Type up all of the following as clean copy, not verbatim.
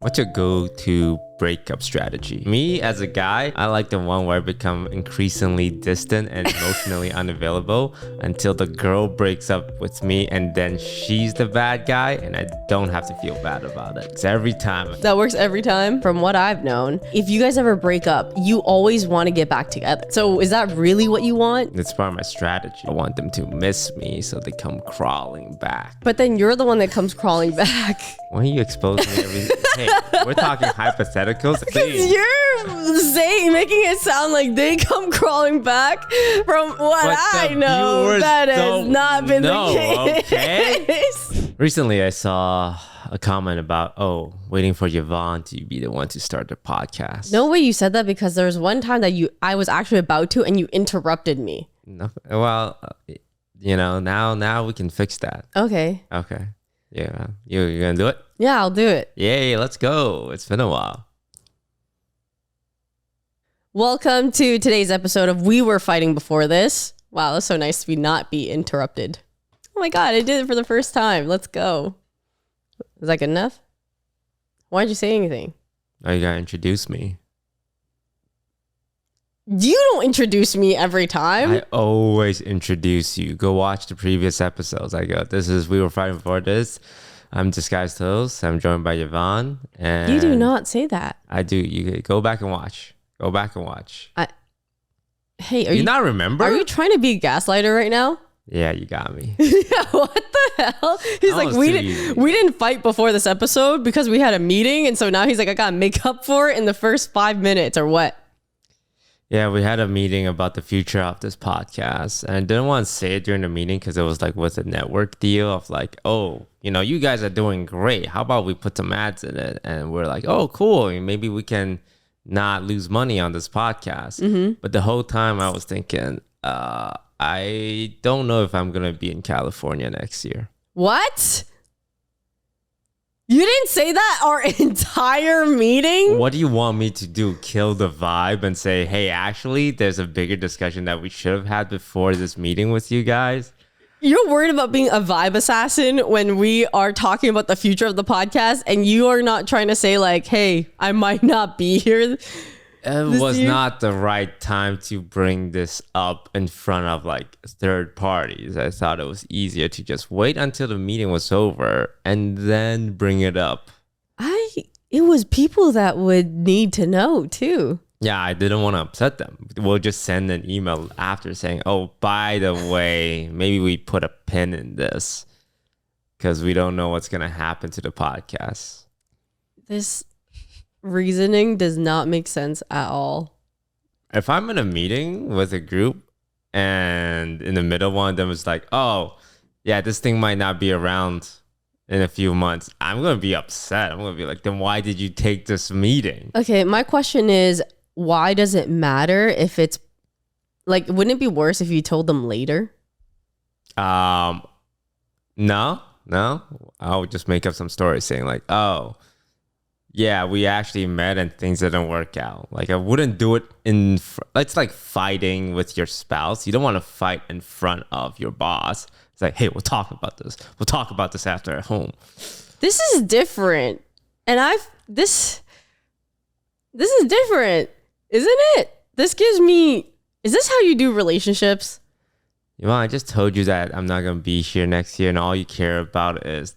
What's your go-to breakup strategy? Me, as a guy, I like the one where I become increasingly distant and emotionally unavailable until the girl breaks up with me and then she's the bad guy and I don't have to feel bad about it. It's every time. That works every time. From what I've known, if you guys ever break up, you always want to get back together. So is that really what you want? It's part of my strategy. I want them to miss me so they come crawling back. But then you're the one that comes crawling back. Why are you exposing me everything? Hey, we're talking hypotheticals. Because you're making it sound like they come crawling back. From what I know, that has not been the case. Okay? Recently, I saw a comment about, waiting for Yvonne to be the one to start the podcast. No way you said that, because there was one time that I was actually about to and you interrupted me. No, well, now we can fix that. Okay. Yeah, you're gonna do it? Yeah, I'll do it. Yay, let's go. It's been a while. Welcome to today's episode of We Were Fighting Before This. Wow, that's so nice to not be interrupted. Oh my God, I did it for the first time. Let's go. Is that good enough? Why'd you say anything? Oh, you gotta introduce me. You don't introduce me every time. I always introduce you. Go watch the previous episodes. I go, this is We Were Fighting Before This. I'm Disguised Host. I'm joined by Yvonne. And you do not say that. I do. You go back and watch. Go back and watch. Hey, are you not remember? Are you trying to be a gaslighter right now? Yeah, you got me. Yeah, what the hell? He's like, we didn't fight before this episode because we had a meeting, and so now he's like, I gotta make up for it in the first 5 minutes, or what? Yeah, we had a meeting about the future of this podcast, and I didn't want to say it during the meeting because it was like with a network deal of like, you guys are doing great. How about we put some ads in it? And we're like, oh, cool. Maybe we can not lose money on this podcast. Mm-hmm. But the whole time I was thinking, I don't know if I'm going to be in California next year. What? You didn't say that our entire meeting? What do you want me to do? Kill the vibe and say, hey, actually, there's a bigger discussion that we should have had before this meeting with you guys? You're worried about being a vibe assassin when we are talking about the future of the podcast, and you are not trying to say like, hey, I might not be here. It was not the right time to bring this up in front of like third parties. I thought it was easier to just wait until the meeting was over and then bring it up. It was people that would need to know too. Yeah, I didn't want to upset them. We'll just send an email after saying, oh, by the way, maybe we put a pin in this because we don't know what's going to happen to the podcast. This reasoning does not make sense at all. If I'm in a meeting with a group and in the middle one of them is like, oh, yeah, this thing might not be around in a few months, I'm going to be upset. I'm going to be like, then why did you take this meeting? Okay, my question is, why does it matter if it's like, wouldn't it be worse if you told them later? No. I would just make up some story saying like, oh, yeah, we actually met and things didn't work out. Like, I wouldn't do it it's like fighting with your spouse. You don't want to fight in front of your boss. It's like, hey, we'll talk about this. We'll talk about this after at home. This is different. And this is different, isn't it? This gives me, is this how you do relationships? I just told you that I'm not going to be here next year, and all you care about is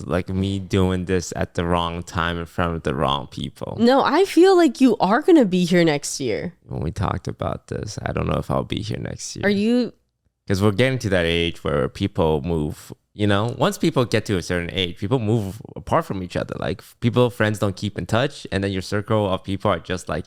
like me doing this at the wrong time in front of the wrong people. No, I feel like you are going to be here next year. When we talked about this, I don't know if I'll be here next year. Are you? Because we're getting to that age where people move, once people get to a certain age, people move apart from each other. Like friends don't keep in touch, and then your circle of people are just like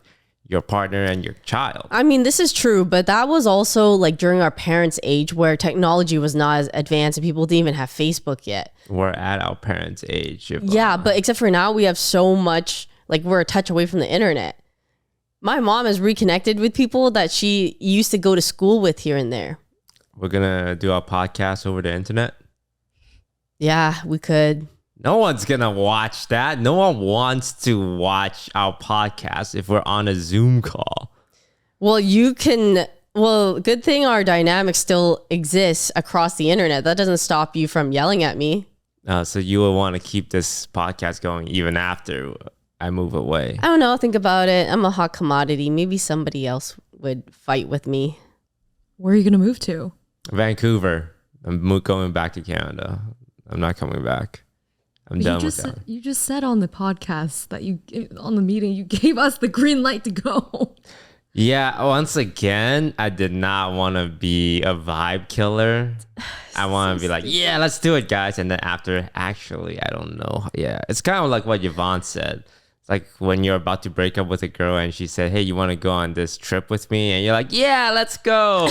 your partner and your child. I mean, this is true, but that was also like during our parents' age where technology was not as advanced and people didn't even have Facebook yet. We're at our parents' age. Yeah, but except for now, we have so much, like we're a touch away from the internet. My mom has reconnected with people that she used to go to school with here and there. We're going to do our podcast over the internet? Yeah, we could. No one's going to watch that. No one wants to watch our podcast if we're on a Zoom call. Well, good thing our dynamic still exists across the internet. That doesn't stop you from yelling at me. So you will want to keep this podcast going even after I move away. I don't know. Think about it. I'm a hot commodity. Maybe somebody else would fight with me. Where are you going to move to? Vancouver. I'm going back to Canada. I'm not coming back. I'm done with that. You just said on the podcast that on the meeting, you gave us the green light to go. Yeah, once again, I did not want to be a vibe killer. I want to be like, yeah, let's do it, guys. And then after, actually, I don't know. Yeah, it's kind of like what Yvonne said. It's like when you're about to break up with a girl and she said, hey, you want to go on this trip with me? And you're like, yeah, let's go.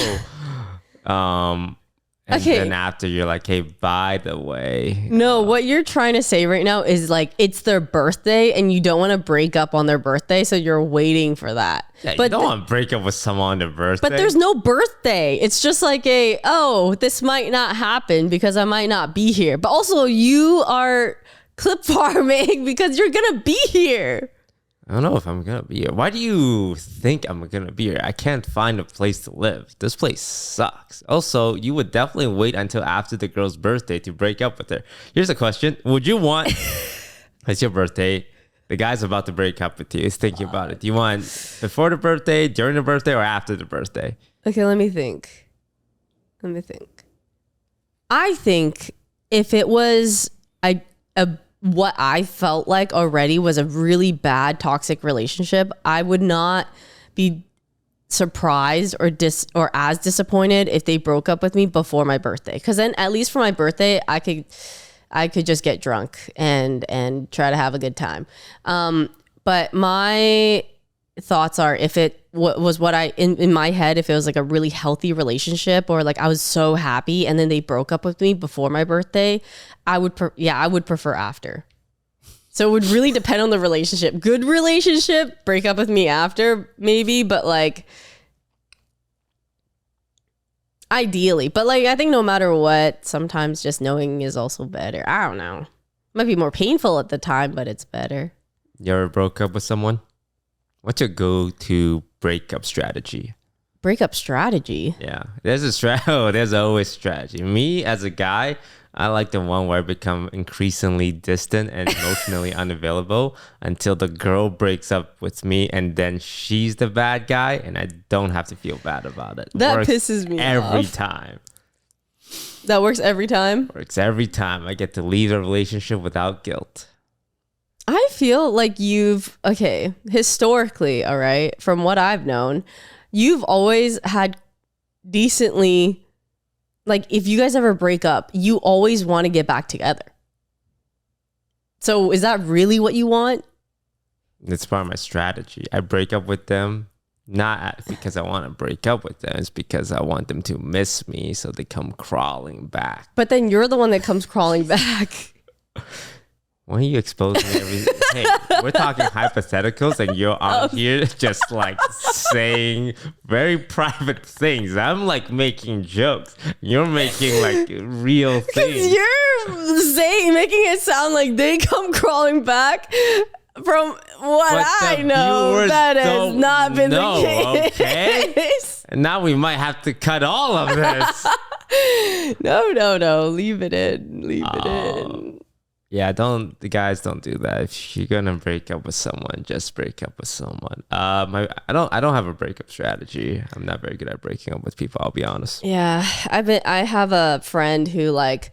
And then after you're like, hey, by the way. No, what you're trying to say right now is like, it's their birthday and you don't want to break up on their birthday. So you're waiting for that. Yeah, but you don't want to break up with someone on their birthday. But there's no birthday. It's just like this might not happen because I might not be here. But also you are clip farming because you're going to be here. I don't know if I'm going to be here. Why do you think I'm going to be here? I can't find a place to live. This place sucks. Also, you would definitely wait until after the girl's birthday to break up with her. Here's a question. Would you want, it's your birthday, the guy's about to break up with you. He's thinking about it. Do you want before the birthday, during the birthday, or after the birthday? Okay, let me think. I think if it was what I felt like already was a really bad toxic relationship, I would not be surprised or as disappointed if they broke up with me before my birthday. Because then at least for my birthday, I could just get drunk and try to have a good time. But my thoughts are, if it was what I in my head, if it was like a really healthy relationship or like I was so happy and then they broke up with me before my birthday, I would prefer after. So it would really depend on the relationship. Good relationship, break up with me after maybe, but like ideally. But like I think no matter what, sometimes just knowing is also better. I don't know. Might be more painful at the time, but it's better. You ever broke up with someone? What's your go-to breakup strategy? Breakup strategy? Yeah, there's always strategy. Me as a guy, I like the one where I become increasingly distant and emotionally unavailable until the girl breaks up with me, and then she's the bad guy, and I don't have to feel bad about it. That pisses me off. Every time. That works every time? Works every time. I get to leave the relationship without guilt. I feel like historically, all right, from what I've known, you've always had decently, like if you guys ever break up, you always want to get back together. So is that really what you want? It's part of my strategy. I break up with them, not because I want to break up with them. It's because I want them to miss me so they come crawling back. But then you're the one that comes crawling back. Why are you exposing everything? Hey, we're talking hypotheticals and you're out here just like saying very private things. I'm like making jokes. You're making like real things. You're making it sound like they come crawling back. From what I know, that has not been the case. Okay? And now we might have to cut all of this. No. Leave it in. Yeah, the guys don't do that. If you're gonna break up with someone, just break up with someone. I don't have a breakup strategy. I'm not very good at breaking up with people, I'll be honest. Yeah, I have a friend who like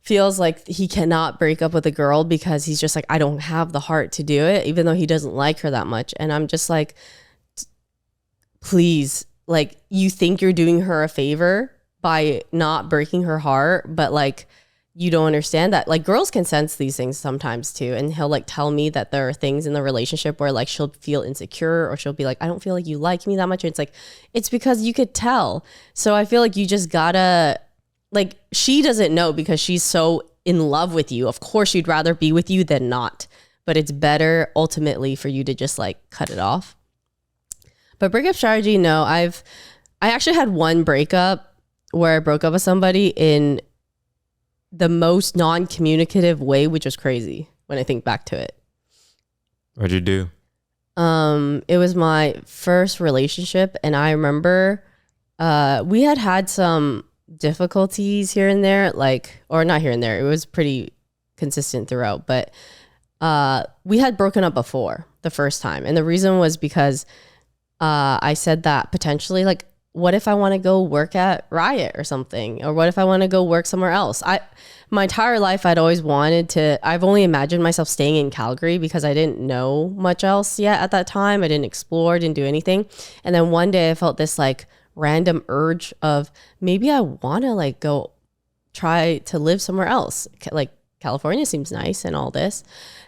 feels like he cannot break up with a girl because he's just like, I don't have the heart to do it, even though he doesn't like her that much. And I'm just like, please, like you think you're doing her a favor by not breaking her heart, but like you don't understand that. Like girls can sense these things sometimes too. And he'll like tell me that there are things in the relationship where like she'll feel insecure or she'll be like, I don't feel like you like me that much. And it's like, it's because you could tell. So I feel like you just gotta, like she doesn't know because she's so in love with you. Of course she'd rather be with you than not. But it's better ultimately for you to just like cut it off. But breakup strategy, no. I actually had one breakup where I broke up with somebody in the most non-communicative way, which was crazy when I think back to it. What'd you do? It was my first relationship, and I remember we had some difficulties here and there, like, or not here and there. It was pretty consistent throughout. But we had broken up before the first time. And the reason was because I said that potentially, like, what if I want to go work at Riot or something? Or what if I want to go work somewhere else? My entire life, I've only imagined myself staying in Calgary because I didn't know much else yet at that time. I didn't explore, didn't do anything. And then one day I felt this like random urge of maybe I want to like go try to live somewhere else. Like California seems nice and all this.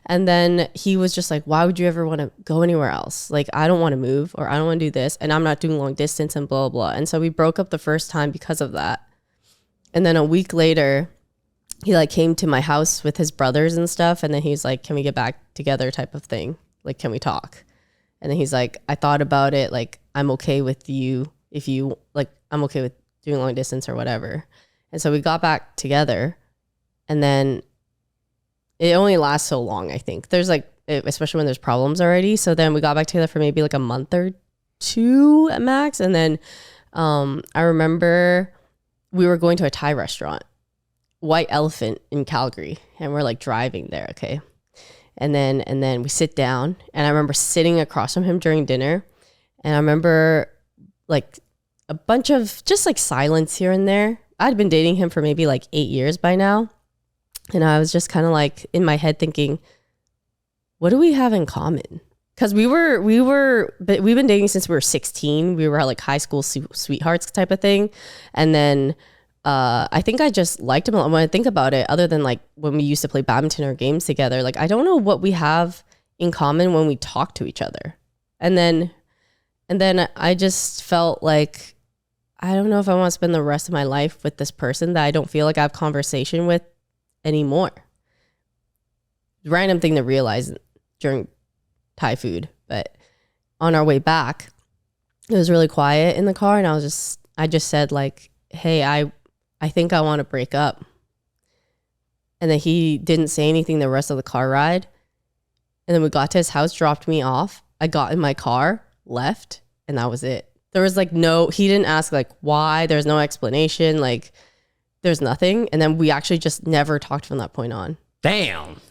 And then he was just like, why would you ever want to go anywhere else? Like, I don't want to move, or I don't want to do this, and I'm not doing long distance and blah, blah, blah. And so we broke up the first time because of that. And then a week later, he like came to my house with his brothers and stuff. And then he's like, can we get back together type of thing? Like, can we talk? And then he's like, I thought about it. Like, I'm okay with you if you like, I'm okay with doing long distance or whatever. And so we got back together, and then it only lasts so long, I think. There's like, especially when there's problems already. So then we got back together for maybe like a month or two at max. And then I remember we were going to a Thai restaurant, White Elephant in Calgary. And we're like driving there, okay? And then we sit down. And I remember sitting across from him during dinner. And I remember like a bunch of just like silence here and there. I'd been dating him for maybe like 8 years by now. And I was just kind of like in my head thinking, what do we have in common? Because we've been dating since we were 16. We were like high school sweethearts type of thing. And then I think I just liked him a lot. When I think about it, other than like when we used to play badminton or games together, like I don't know what we have in common when we talk to each other. And then I just felt like, I don't know if I want to spend the rest of my life with this person that I don't feel like I have conversation with anymore. Random thing to realize during Thai food, but on our way back, it was really quiet in the car, and I just said like, hey, I think I want to break up. And then he didn't say anything the rest of the car ride. And then we got to his house, dropped me off. I got in my car, left, and that was it. There was like he didn't ask like why, there's no explanation, like there's nothing. And then we actually just never talked from that point on. Damn.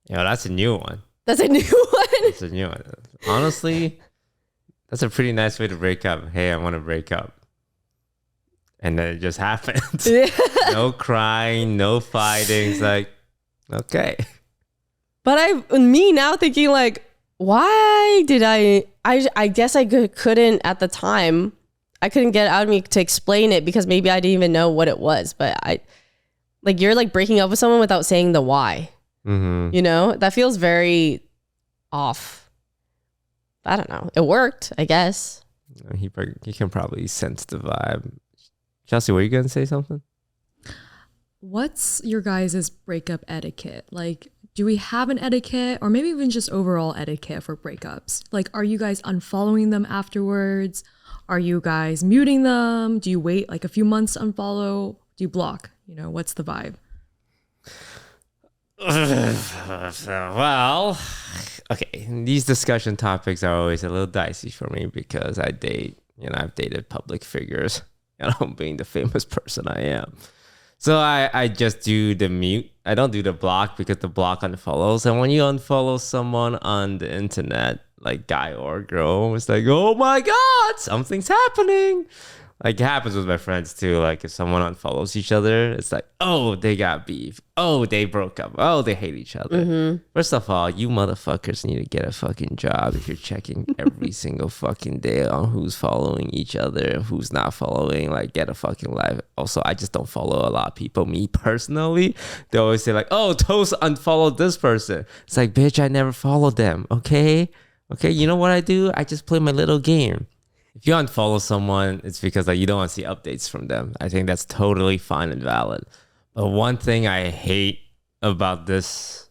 Yo, that's a new one. That's a new one. That's a new one. Honestly, that's a pretty nice way to break up. Hey, I want to break up. And then it just happened. Yeah. No crying, no fighting. It's like, okay. But me now thinking like, why did I guess I couldn't at the time. I couldn't get it out of me to explain it because maybe I didn't even know what it was. But you're like breaking up with someone without saying the why. Mm-hmm. You know, that feels very off. I don't know. It worked, I guess. He can probably sense the vibe. Chelsea, were you going to say something? What's your guys' breakup etiquette? Like, do we have an etiquette, or maybe even just overall etiquette for breakups? Like, are you guys unfollowing them afterwards? Are you guys muting them? Do you wait like a few months to unfollow? Do you block? You know, what's the vibe? Well, okay. These discussion topics are always a little dicey for me because I've dated public figures, being the famous person I am. So I just do the mute. I don't do the block because the block unfollows. And when you unfollow someone on the internet, like guy or girl, it's like, oh my God, something's happening. Like it happens with my friends too. Like if someone unfollows each other, it's like, oh, they got beef. Oh, they broke up. Oh, they hate each other. Mm-hmm. First of all, you motherfuckers need to get a fucking job if you're checking every single fucking day on who's following each other and who's not following. Like get a fucking life. Also, I just don't follow a lot of people. Me personally, they always say like, oh, Toast unfollowed this person. It's like, bitch, I never followed them. Okay, you know what I do? I just play my little game. If you unfollow someone, it's because like you don't want to see updates from them. I think that's totally fine and valid. But one thing I hate about this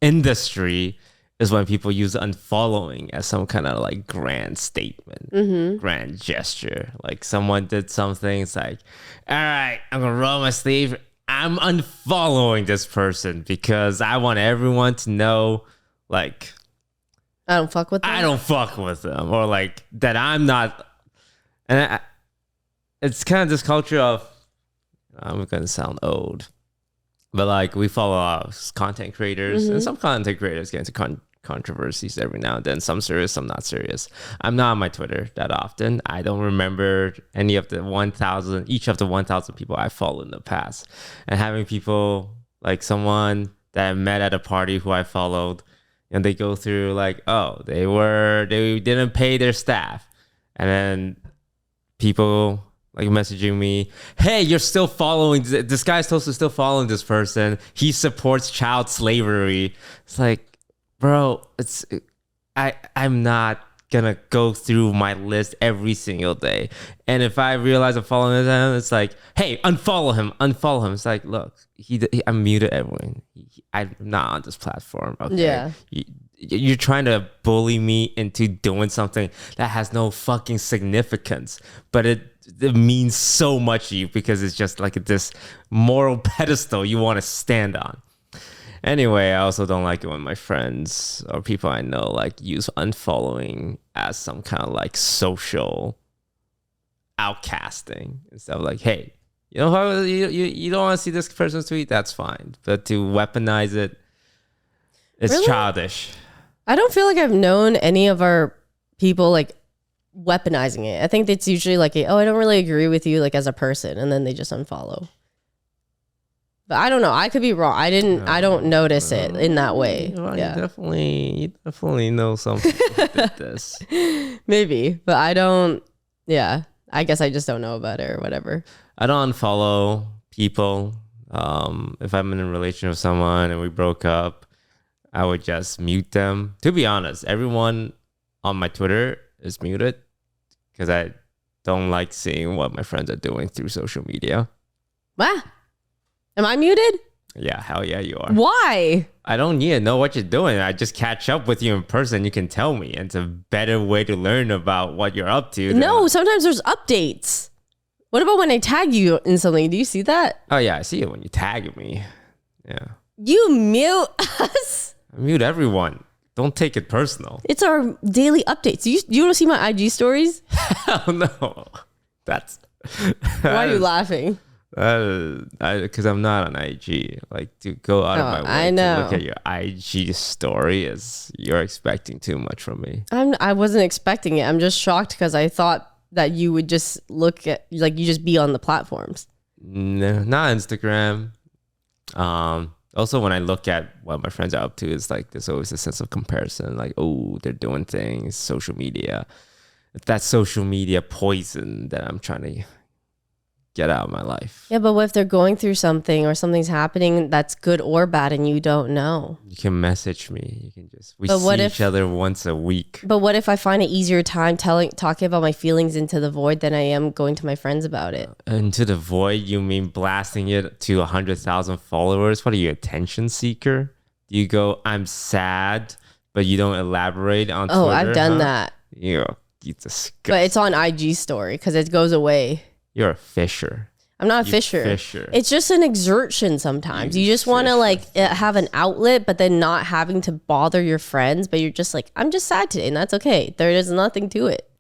industry is when people use unfollowing as some kind of like grand statement, grand gesture. Like someone did something, it's like, all right, I'm gonna roll my sleeve. I'm unfollowing this person because I want everyone to know, like, I don't fuck with them. I don't fuck with them, or like that I'm not. And it's kind of this culture of, I'm gonna sound old, But like we follow content creators, and some content creators get into controversies every now and then. Some serious, some not serious. I'm not on my Twitter that often. I don't remember any of the 1,000, each of the 1,000 people I followed in the past. And having people like someone that I met at a party who I followed, and they go through like, oh, they didn't pay their staff, and then people like messaging me, hey, you're still following this guy's supposed to still following this person. He supports child slavery. It's like, bro, I'm not gonna go through my list every single day. And if I realize I'm following him, it's like, hey, unfollow him. It's like, look, I muted everyone. I'm not on this platform. Okay. Yeah. You're trying to bully me into doing something that has no fucking significance, but it means so much to you because it's just like this moral pedestal you want to stand on. Anyway, I also don't like it when my friends or people I know like use unfollowing as some kind of like social outcasting instead of like, hey, you know how you don't want to see this person's tweet, that's fine, but to weaponize it, it's Really? childish. I don't feel like I've known any of our people like weaponizing it. I think it's usually like, oh, I don't really agree with you like as a person, and then they just unfollow. But I don't know. I could be wrong. I don't notice it in that way. Well, yeah. You definitely know some people did this. Maybe, but I don't. Yeah. I guess I just don't know about it or whatever. I don't unfollow people. If I'm in a relationship with someone and we broke up, I would just mute them. To be honest, everyone on my Twitter is muted because I don't like seeing what my friends are doing through social media. What? Am I muted? Yeah, hell yeah, you are. Why? I don't need to know what you're doing. I just catch up with you in person. You can tell me. It's a better way to learn about what you're up to. No, sometimes there's updates. What about when I tag you in something? Do you see that? Oh, yeah, I see it when you tag me. Yeah. You mute us. I mute everyone. Don't take it personal. It's our daily updates. You want to see my IG stories? Hell no. That's... Why are you laughing? Because I'm not on IG. Like, to go out of my way to look at your IG story is you're expecting too much from me. I wasn't expecting it. I'm just shocked because I thought that you would just look at, like, you just be on the platforms. No, not Instagram. Also, when I look at what my friends are up to, it's like there's always a sense of comparison. Like, oh, they're doing things, social media. That's social media poison that I'm trying to get out of my life. Yeah, but what if they're going through something or something's happening that's good or bad and you don't know? You can message me. You can just see each other once a week. But what if I find an easier time talking about my feelings into the void than I am going to my friends about it? Into the void? You mean blasting it to 100,000 followers? What are you, attention seeker? Do you go, I'm sad, but you don't elaborate on Twitter? Oh, I've done that. You disgusting. But it's on IG story because it goes away. You're a fisher. I'm not a fisher. It's just an exertion sometimes. You just want to like have an outlet, but then not having to bother your friends. But you're just like, I'm just sad today, and that's okay. There is nothing to it.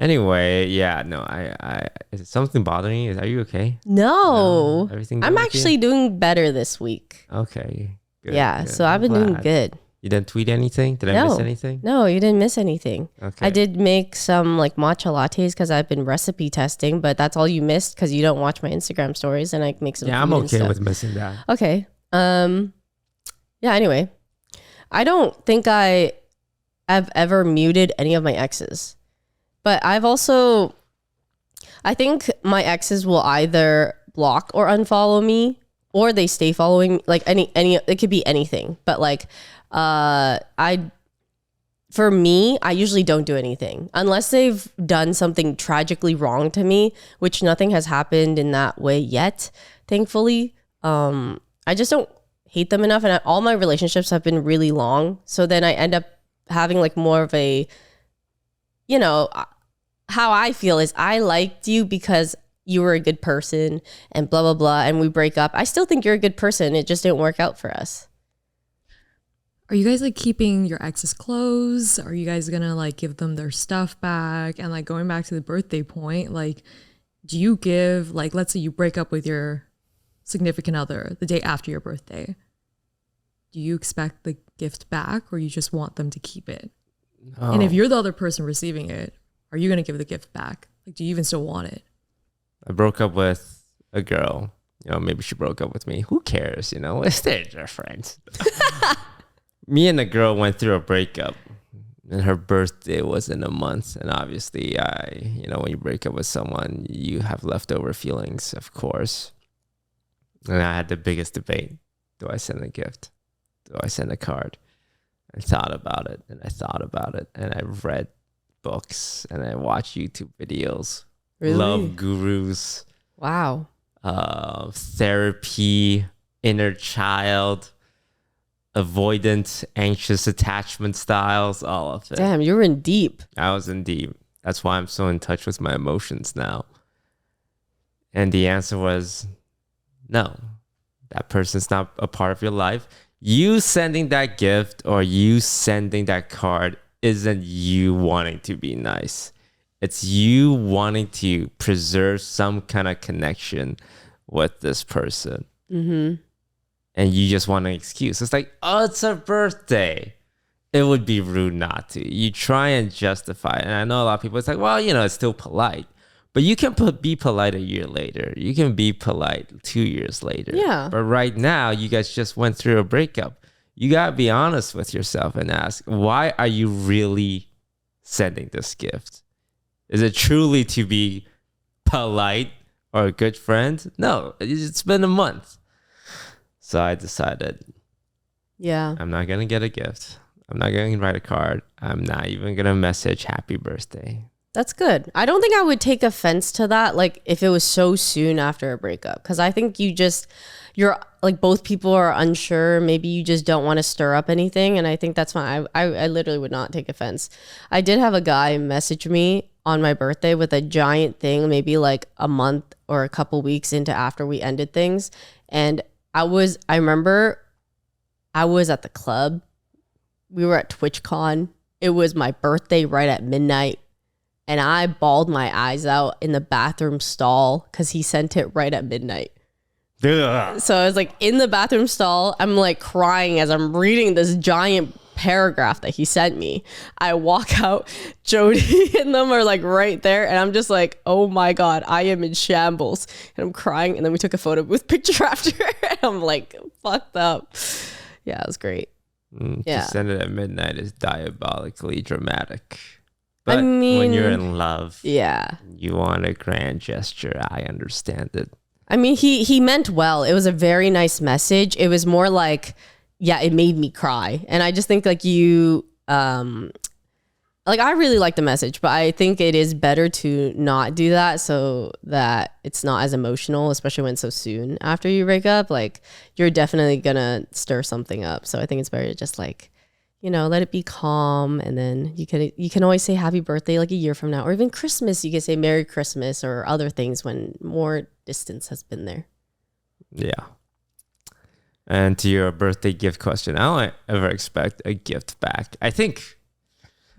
Anyway, yeah, no, I is something bothering you? Are you okay? No, everything. I'm actually doing better this week. Okay. Good, yeah, good. so I've been doing good. You didn't tweet anything? Did I miss anything? No, you didn't miss anything. Okay. I did make some like matcha lattes because I've been recipe testing, but that's all you missed because you don't watch my Instagram stories, and I make some. Yeah, I'm okay with missing that. Okay. Yeah. Anyway, I don't think I have ever muted any of my exes, but I think my exes will either block or unfollow me, or they stay following. Like any, it could be anything, but like. For me, I usually don't do anything unless they've done something tragically wrong to me, which nothing has happened in that way yet, thankfully. I just don't hate them enough, and all my relationships have been really long. So then I end up having like more of a, how I feel is I liked you because you were a good person and blah, blah, blah. And we break up. I still think you're a good person. It just didn't work out for us. Are you guys like keeping your exes close? Are you guys gonna like give them their stuff back? And like going back to the birthday point, like do you give, like, let's say you break up with your significant other the day after your birthday, do you expect the gift back or you just want them to keep it? Oh. And if you're the other person receiving it, are you going to give the gift back? Like, do you even still want it? I broke up with a girl. Maybe she broke up with me. Who cares? They're just friends. Me and the girl went through a breakup, and her birthday was in a month. And obviously, when you break up with someone, you have leftover feelings, of course. And I had the biggest debate. Do I send a gift? Do I send a card? I thought about it, and I thought about it, and I read books, and I watched YouTube videos. Really? Love gurus. Wow. Therapy, inner child, avoidant, anxious attachment styles, all of it. Damn, you were in deep. I was in deep. That's why I'm so in touch with my emotions now. And the answer was no. That person's not a part of your life. You sending that gift or you sending that card isn't you wanting to be nice. It's you wanting to preserve some kind of connection with this person. Mm-hmm. And you just want an excuse. It's like, oh, it's her birthday. It would be rude not to. You try and justify it. And I know a lot of people, it's like, well, it's still polite. But you can be polite a year later. You can be polite 2 years later. Yeah. But right now, you guys just went through a breakup. You got to be honest with yourself and ask, why are you really sending this gift? Is it truly to be polite or a good friend? No, it's been a month. So I decided, Yeah. I'm not going to get a gift. I'm not going to write a card. I'm not even going to message happy birthday. That's good. I don't think I would take offense to that, like if it was so soon after a breakup, because I think you're like both people are unsure. Maybe you just don't want to stir up anything, and I think that's fine. I literally would not take offense. I did have a guy message me on my birthday with a giant thing, maybe like a month or a couple weeks into after we ended things, and I remember I was at the club. We were at TwitchCon. It was my birthday right at midnight. And I bawled my eyes out in the bathroom stall because he sent it right at midnight. Ugh. So I was like in the bathroom stall. I'm like crying as I'm reading this giant paragraph that he sent me. I walk out, Jody and them are like right there. And I'm just like, oh my God, I am in shambles. And I'm crying. And then we took a photo with picture after. And I'm like fucked up. Yeah, it was great. To send it at midnight is diabolically dramatic. But I mean, when you're in love, yeah, you want a grand gesture. I understand it. I mean, he meant well. It was a very nice message. It was more like, yeah, it made me cry. And I just think like I really like the message, but I think it is better to not do that so that it's not as emotional, especially when it's so soon after you break up. Like you're definitely gonna stir something up. So I think it's better to just like, let it be calm, and then you can always say happy birthday like a year from now, or even Christmas. You can say Merry Christmas or other things when more distance has been there. Yeah. And to your birthday gift question, I don't ever expect a gift back. I think,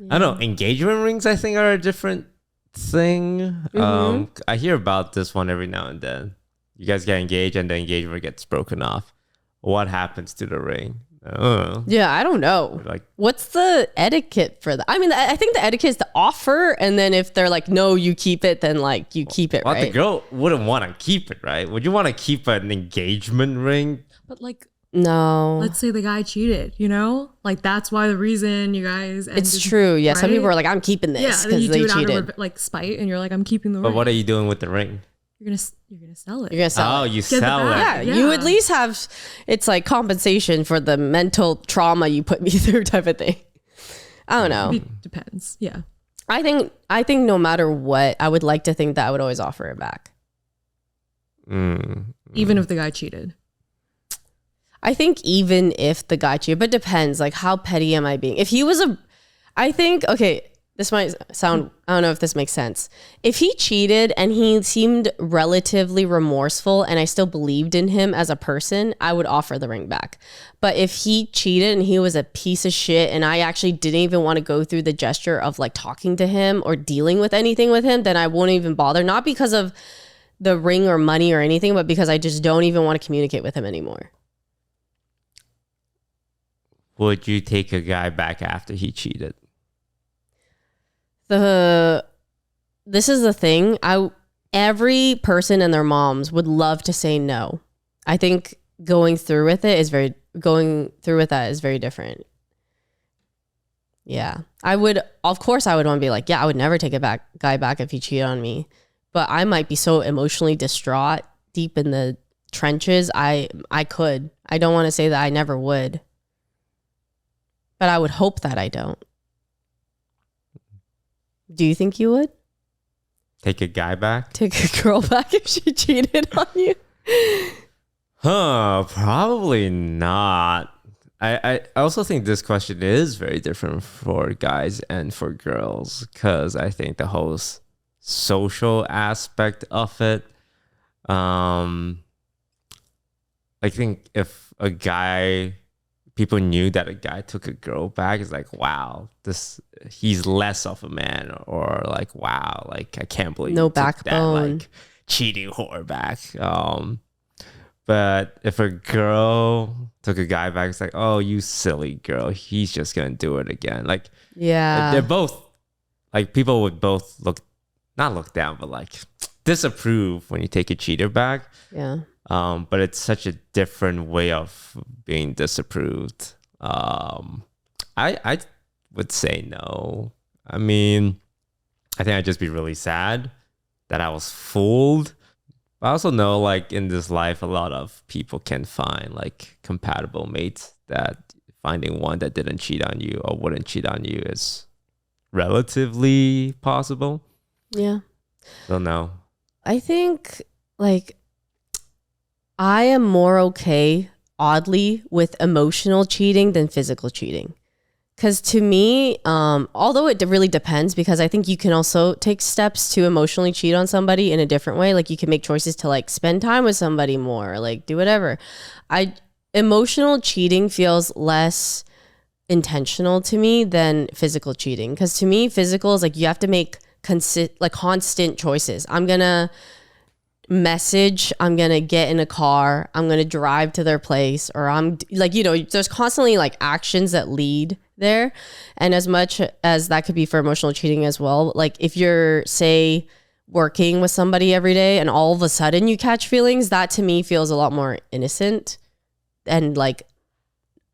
I don't know, engagement rings I think are a different thing. Mm-hmm. I hear about this one every now and then. You guys get engaged and the engagement gets broken off. What happens to the ring? Yeah, I don't know. Like, what's the etiquette for that? I mean, I think the etiquette is to offer, and then if they're like, no, you keep it, then like you keep it, well, right? the girl wouldn't want to keep it, right? Would you want to keep an engagement ring? But like, no. let's say the guy cheated, like that's why the reason you guys ended, it's true. Yeah, some right? people are like, I'm keeping this because they cheated. Out of spite, and you're like, I'm keeping the ring. But what are you doing with the ring? You're gonna sell it. You're gonna sell Oh, it. you Get the sell it. bag. Yeah, you at least have, it's like compensation for the mental trauma you put me through type of thing. I don't know. It depends. Yeah. I think no matter what, I would like to think that I would always offer it back. Even if the guy cheated. I think even if the guy cheated, but it depends. Like, how petty am I being? If he was okay, this might sound, I don't know if this makes sense. If he cheated and he seemed relatively remorseful and I still believed in him as a person, I would offer the ring back. But if he cheated and he was a piece of shit and I actually didn't even want to go through the gesture of like talking to him or dealing with anything with him, then I won't even bother. Not because of the ring or money or anything, but because I just don't even want to communicate with him anymore. Would you take a guy back after he cheated? This is the thing. Every person and their moms would love to say no. I think going through with that is very different. Yeah. Of course I would want to be like, yeah, I would never take a guy back if he cheated on me. But I might be so emotionally distraught deep in the trenches. I could. I don't want to say that I never would. But I would hope that I don't. Do you think you would? Take a guy back? Take a girl back if she cheated on you? Probably not. I also think this question is very different for guys and for girls, because I think the whole social aspect of it, I think if people knew that a guy took a girl back, it's like, wow, he's less of a man, or like, wow, like I can't believe no you took backbone, that like cheating whore back. But if a girl took a guy back, it's like, oh, you silly girl, he's just gonna do it again. Like, yeah, they're both like, people would both not look down, but like disapprove when you take a cheater back. Yeah. But it's such a different way of being disapproved. I would say no. I mean, I think I'd just be really sad that I was fooled. But I also know, like, in this life, a lot of people can find like compatible mates, that finding one that didn't cheat on you or wouldn't cheat on you is relatively possible. Yeah. So no. I think like I am more okay, oddly, with emotional cheating than physical cheating. Because to me, although it really depends, because I think you can also take steps to emotionally cheat on somebody in a different way. Like you can make choices to like spend time with somebody more, like do whatever. Emotional cheating feels less intentional to me than physical cheating. Because to me, physical is like you have to make constant choices. I'm gonna message, I'm gonna get in a car, I'm gonna drive to their place, or I'm like, there's constantly like actions that lead there. And as much as that could be for emotional cheating as well, like if you're, say, working with somebody every day and all of a sudden you catch feelings, that to me feels a lot more innocent and like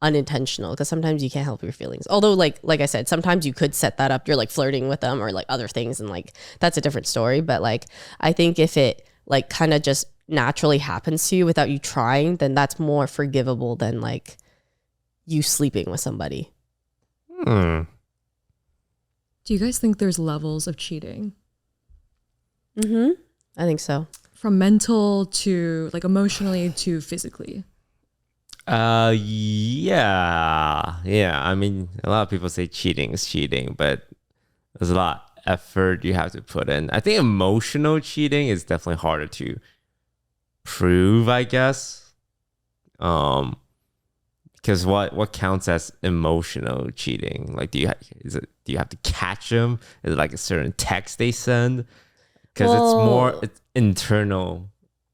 unintentional, because sometimes you can't help your feelings. Although like I said, sometimes you could set that up, you're like flirting with them or like other things, and like that's a different story. But like I think if it like kind of just naturally happens to you without you trying, then that's more forgivable than like you sleeping with somebody. Do you guys think there's levels of cheating? I think so. From mental to like emotionally to physically. Yeah. I mean, a lot of people say cheating is cheating, but there's a lot of effort you have to put in. I think emotional cheating is definitely harder to prove, I guess. Because what counts as emotional cheating? Like, do you have to catch them? Is it like a certain text they send? Because it's internal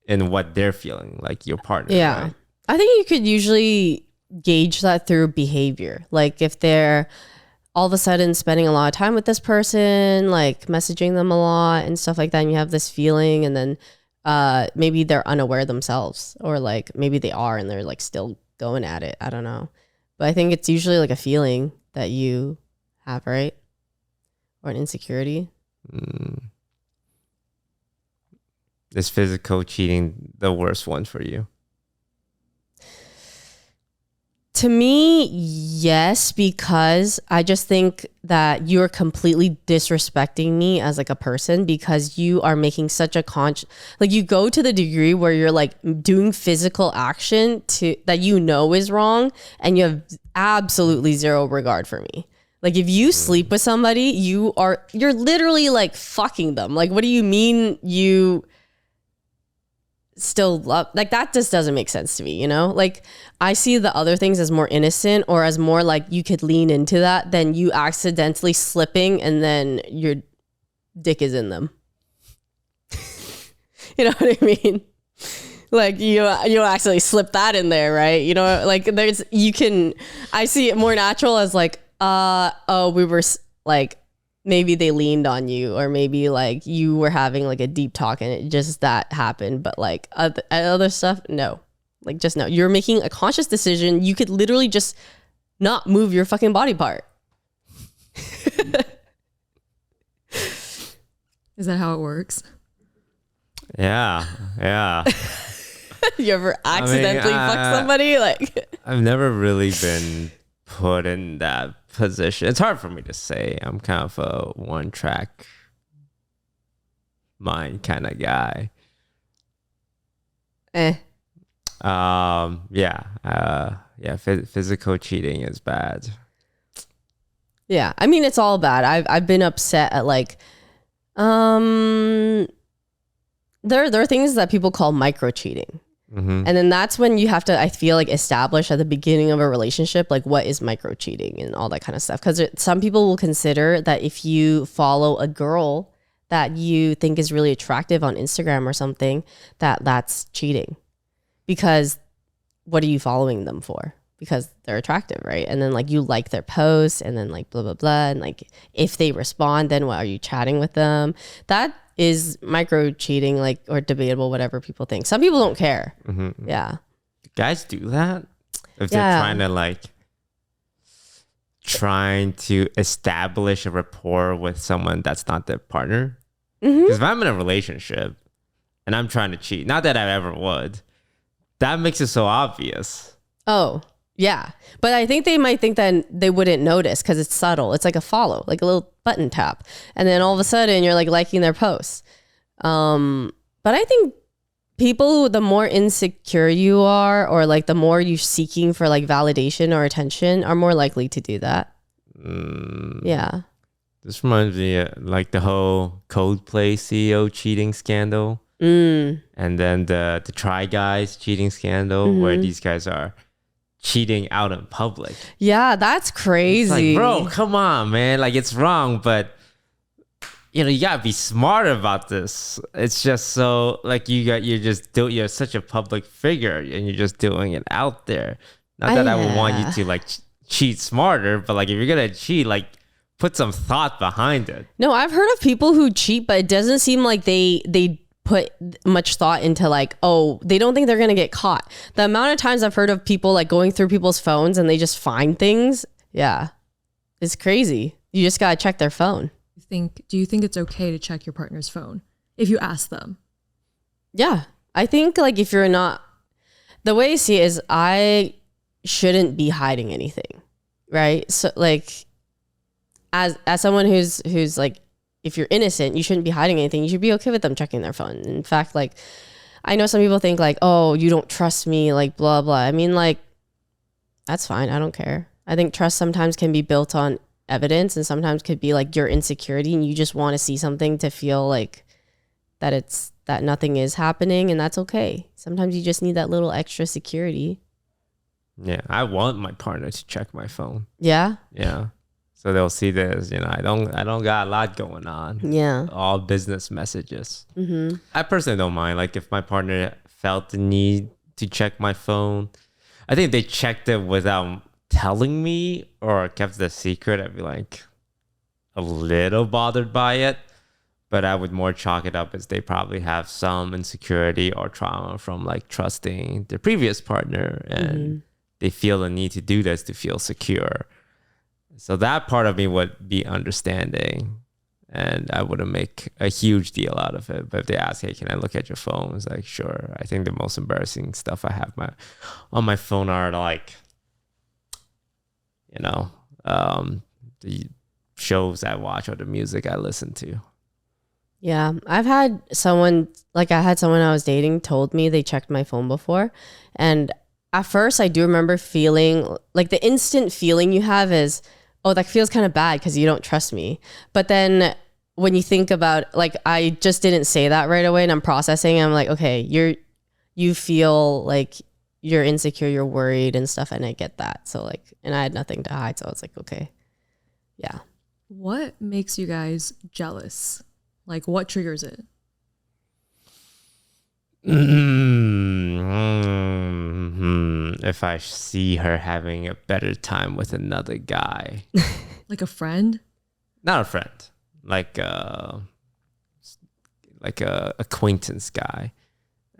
in what they're feeling, like your partner. Yeah. Right? I think you could usually gauge that through behavior. Like if they're all of a sudden spending a lot of time with this person, like messaging them a lot and stuff like that, and you have this feeling, and then maybe they're unaware themselves, or like maybe they are and they're like still going at it. I don't know. But I think it's usually like a feeling that you have, right? Or an insecurity. Is physical cheating the worst one for you? To me, yes, because I just think that you're completely disrespecting me as like a person, because you are making such a like you go to the degree where you're like doing physical action that is wrong, and you have absolutely zero regard for me. Like if you sleep with somebody, you're literally like fucking them. Like what do you mean you still love? Like that just doesn't make sense to me, like I see the other things as more innocent, or as more like you could lean into that than you accidentally slipping and then your dick is in them. You know what I mean? Like you actually slip that in there, right? You know, like I see it more natural as like, we were like, maybe they leaned on you, or maybe like you were having like a deep talk and it just that happened. But like other stuff, no. Like just no. You're making a conscious decision. You could literally just not move your fucking body part. Is that how it works? Yeah. You ever accidentally fuck somebody? Like, I've never really been put in that position. It's hard for me to say. I'm kind of a one-track mind kind of guy. Physical cheating is bad. yeah. I mean, it's all bad. I've been upset at like, there are things that people call micro cheating. And then that's when you have to, I feel like, establish at the beginning of a relationship, like what is micro cheating and all that kind of stuff. Because some people will consider that if you follow a girl that you think is really attractive on Instagram or something, that's cheating. Because what are you following them for? Because they're attractive, right? And then like you like their posts and then like blah, blah, blah. And like if they respond, then what, are you chatting with them? That is micro cheating, like, or debatable, whatever people think. Some people don't care. Yeah. Guys do that if they're trying to establish a rapport with someone that's not their partner. Because if I'm in a relationship and I'm trying to cheat, not that I ever would, that makes it so obvious. Oh, yeah. But I think they might think that they wouldn't notice because it's subtle. It's like a follow, like a little button tap. And then all of a sudden you're like liking their posts. But I think people, the more insecure you are, or like the more you're seeking for like validation or attention, are more likely to do that. Yeah. This reminds me of like the whole Coldplay CEO cheating scandal. And then the Try Guys cheating scandal, where these guys are cheating out in public. Yeah, that's crazy. It's like, bro, come on, man. Like, it's wrong, but you gotta be smart about this. It's just so like you're such a public figure and you're just doing it out there. Not that I would want you to like cheat smarter, but like if you're gonna cheat, like put some thought behind it. No, I've heard of people who cheat, but it doesn't seem like they put much thought into like, oh, they don't think they're gonna get caught. The amount of times I've heard of people like going through people's phones and they just find things, yeah, it's crazy. You just gotta check their phone. Do you think it's okay to check your partner's phone if you ask them? Yeah, I think like if you're not, the way I see it is I shouldn't be hiding anything, right? So like as someone who's like, if you're innocent, you shouldn't be hiding anything. You should be okay with them checking their phone. In fact, like, I know some people think like, oh, you don't trust me, like blah, blah. I mean, like, that's fine. I don't care. I think trust sometimes can be built on evidence and sometimes could be like your insecurity and you just want to see something to feel like that nothing is happening, and that's okay. Sometimes you just need that little extra security. Yeah, I want my partner to check my phone. Yeah? Yeah. So they'll see this, I don't got a lot going on. Yeah. All business messages. I personally don't mind. Like if my partner felt the need to check my phone, I think if they checked it without telling me or kept it a secret, I'd be like a little bothered by it. But I would more chalk it up as they probably have some insecurity or trauma from like trusting their previous partner, and they feel the need to do this to feel secure. So that part of me would be understanding, and I wouldn't make a huge deal out of it. But if they ask, hey, can I look at your phone? It's like, sure. I think the most embarrassing stuff I have on my phone are like, the shows I watch or the music I listen to. Yeah. I had someone I was dating told me they checked my phone before. And at first I do remember feeling like the instant feeling you have is, oh, that feels kind of bad because you don't trust me. But then when you think about, like, I just didn't say that right away and I'm processing, I'm like, okay, you feel like you're insecure, you're worried and stuff. And I get that. So like, and I had nothing to hide. So I was like, okay. Yeah. What makes you guys jealous? Like what triggers it? If I see her having a better time with another guy. Like a friend? Not a friend. Like a acquaintance guy.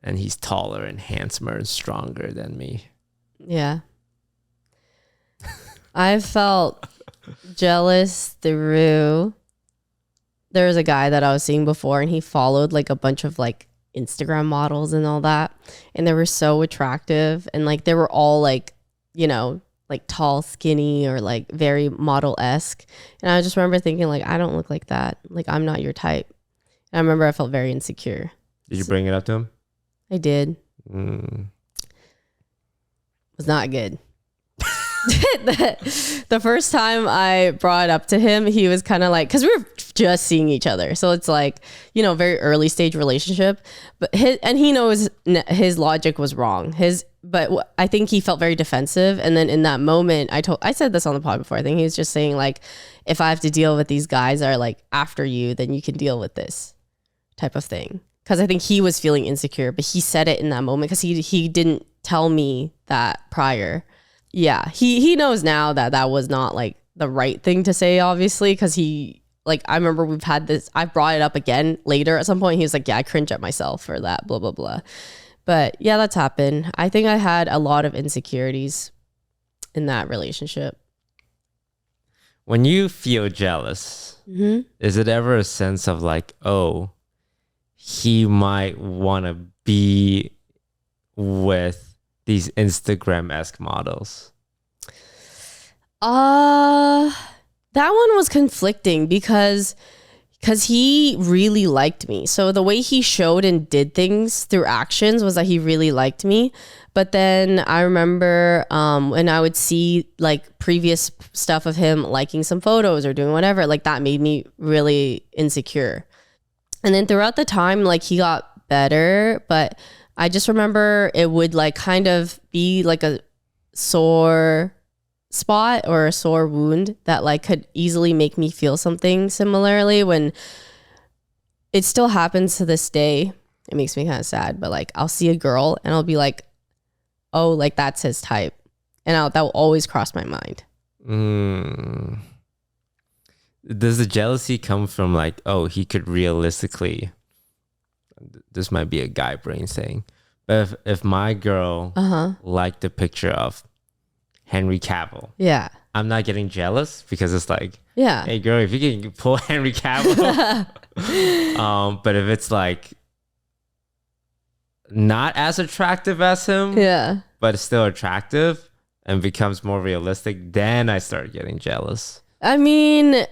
And he's taller and handsomer and stronger than me. Yeah. I felt jealous through, there was a guy that I was seeing before, and he followed like a bunch of like Instagram models and all that, and they were so attractive, and like they were all like, you know, like tall, skinny, or like very model-esque. And I just remember thinking like, I don't look like that, like I'm not your type. And I remember I felt very insecure. Did you bring it up to him? I did. It was not good. The first time I brought it up to him, he was kind of like, because we were just seeing each other, so it's like, you know, very early stage relationship, but he knows his logic was wrong, but I think he felt very defensive. And then in that moment, I said this on the pod before, I think he was just saying like, if I have to deal with these guys that are like after you, then you can deal with this type of thing. Because I think he was feeling insecure, but he said it in that moment because he didn't tell me that prior. Yeah, he knows now that that was not like the right thing to say, obviously, because he, like, I remember we've had this, I brought it up again later at some point. He was like, yeah, I cringe at myself for that, blah, blah, blah. But yeah, that's happened. I think I had a lot of insecurities in that relationship. When you feel jealous, is it ever a sense of like, oh, he might want to be with these Instagram-esque models? That one was conflicting because he really liked me. So the way he showed and did things through actions was that he really liked me. But then I remember when I would see like previous stuff of him liking some photos or doing whatever, like that made me really insecure. And then throughout the time, like he got better, but I just remember it would like kind of be like a sore spot or a sore wound that like could easily make me feel something similarly. When it still happens to this day, it makes me kind of sad, but like I'll see a girl and I'll be like, oh, like that's his type. And that will always cross my mind. Does the jealousy come from like, oh, he could realistically, this might be a guy brain saying, but if my girl liked the picture of Henry Cavill, yeah, I'm not getting jealous because it's like, yeah, hey girl, if you can pull Henry Cavill, but if it's like not as attractive as him, yeah, but it's still attractive and becomes more realistic, then I start getting jealous. I mean,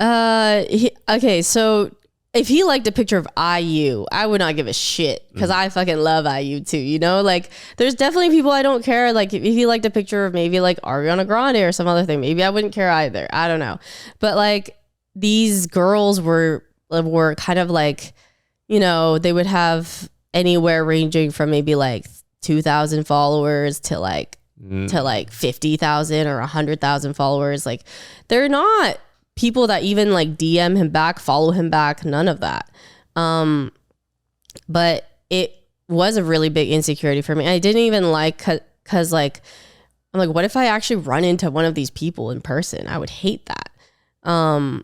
okay, so if he liked a picture of IU, I would not give a shit because I fucking love IU too, you know? Like, there's definitely people I don't care. Like, if he liked a picture of maybe like Ariana Grande or some other thing, maybe I wouldn't care either. I don't know. But like, these girls were kind of like, you know, they would have anywhere ranging from maybe like 2,000 followers to like 50,000 or 100,000 followers. Like, they're not people that even like DM him back, follow him back, none of that. But it was a really big insecurity for me. I didn't even like, cause like, I'm like, what if I actually run into one of these people in person? I would hate that. I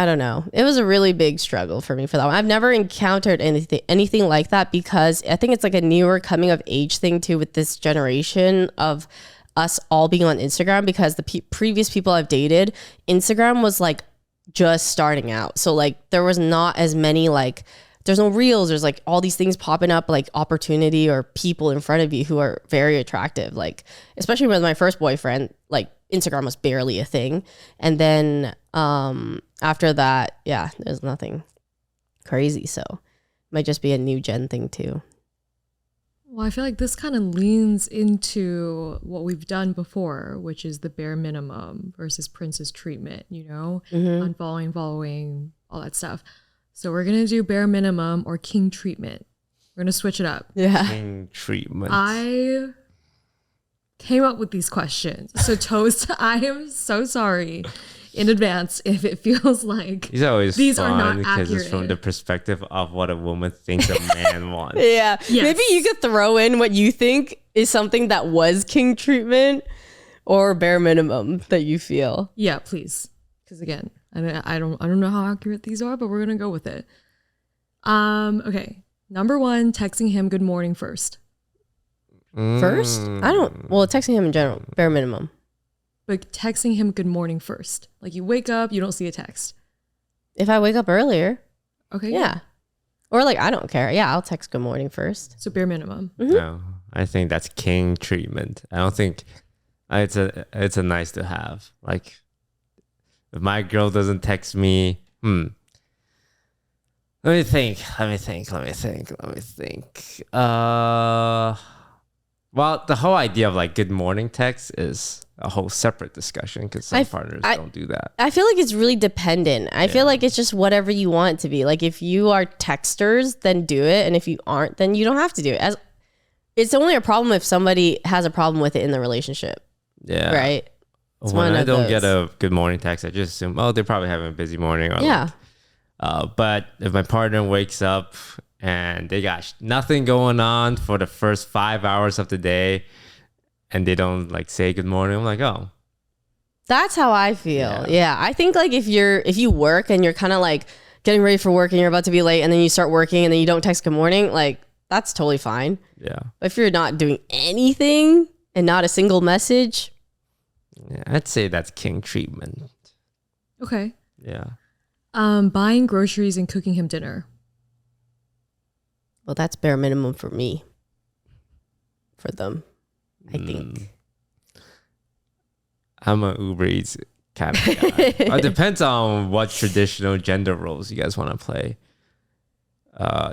don't know. It was a really big struggle for me for that one. I've never encountered anything like that because I think it's like a newer coming of age thing too with this generation of us all being on Instagram, because the previous people I've dated, Instagram was like just starting out. So like there was not as many, like there's no reels, there's like all these things popping up, like opportunity or people in front of you who are very attractive. Like, especially with my first boyfriend, like Instagram was barely a thing. And then after that, yeah, there's nothing crazy. So it might just be a new gen thing too. Well, I feel like this kind of leans into what we've done before, which is the bare minimum versus princess treatment, you know, unfollowing, following, all that stuff. So we're going to do bare minimum or king treatment. We're going to switch it up. Yeah. King treatment. I came up with these questions. So Toast, I am so sorry in advance if it feels like He's always these are fun not because it's from accurate. the perspective of what a woman thinks a man wants. Yeah. Yes. Maybe you could throw in what you think is something that was king treatment or bare minimum that you feel. Yeah, please. Because again, I don't know how accurate these are, but we're gonna go with it. Okay. Number 1, texting him good morning first. First? I don't. Well, texting him in general, bare minimum. But texting him good morning first. Like you wake up, you don't see a text. If I wake up earlier, Okay. yeah. Or like, I don't care. Yeah, I'll text good morning first. So bare minimum. No, I think that's king treatment. I don't think it's a nice to have. Like, if my girl doesn't text me, Let me think. Well, the whole idea of like good morning text is a whole separate discussion because some partners don't do that. I feel like it's really dependent. I feel like it's just whatever you want it to be. Like if you are texters, then do it. And if you aren't, then you don't have to do it. It's only a problem if somebody has a problem with it in the relationship. Yeah. Right? It's When one I of don't those. get a good morning text, I just assume, they're probably having a busy morning. Or Yeah. but if my partner wakes up and they got nothing going on for the first 5 hours of the day and they don't like say good morning, I'm like, oh. That's how I feel. Yeah. I think like if you work and you're kind of like getting ready for work and you're about to be late and then you start working and then you don't text good morning, like that's totally fine. Yeah. But if you're not doing anything and not a single message, Yeah, I'd say that's king treatment. Okay. Yeah. Buying groceries and cooking him dinner. well, that's bare minimum for me. For them, I think. I'm a Uber Eats kind of guy. It depends on what traditional gender roles you guys want to play.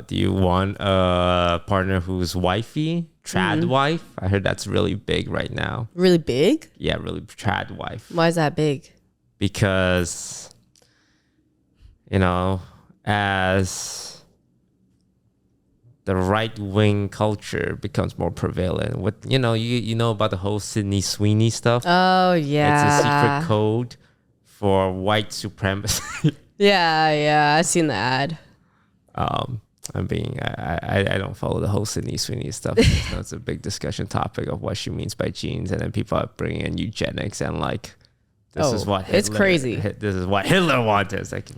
Do you want a partner who's wifey, trad wife? I heard that's really big right now. Really big? Yeah, really trad wife. Why is that big? Because, as the right wing culture becomes more prevalent, what you know about the whole Sydney Sweeney stuff. Oh yeah, It's a secret code for white supremacy. Yeah, I've seen the ad. I don't follow the whole Sydney Sweeney stuff. It's a big discussion topic of what she means by genes, and then people are bringing in eugenics and like, this is what Hitler, it's crazy. This is what Hitler wanted. It's like,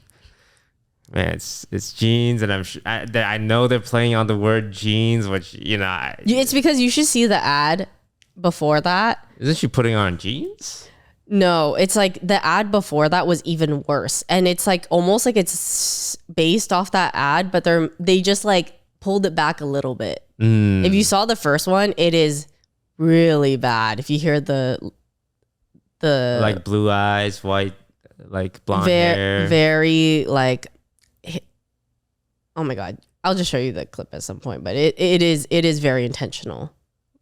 man, it's genes, and I know they're playing on the word genes, which It's because you should see the ad before that. Isn't she putting on jeans? No, it's like the ad before that was even worse, and it's like almost like it's based off that ad, but they just like pulled it back a little bit. If you saw the first one, it is really bad. If you hear the like blue eyes, white, like blonde hair, very like, oh my god, I'll just show you the clip at some point, but it is very intentional,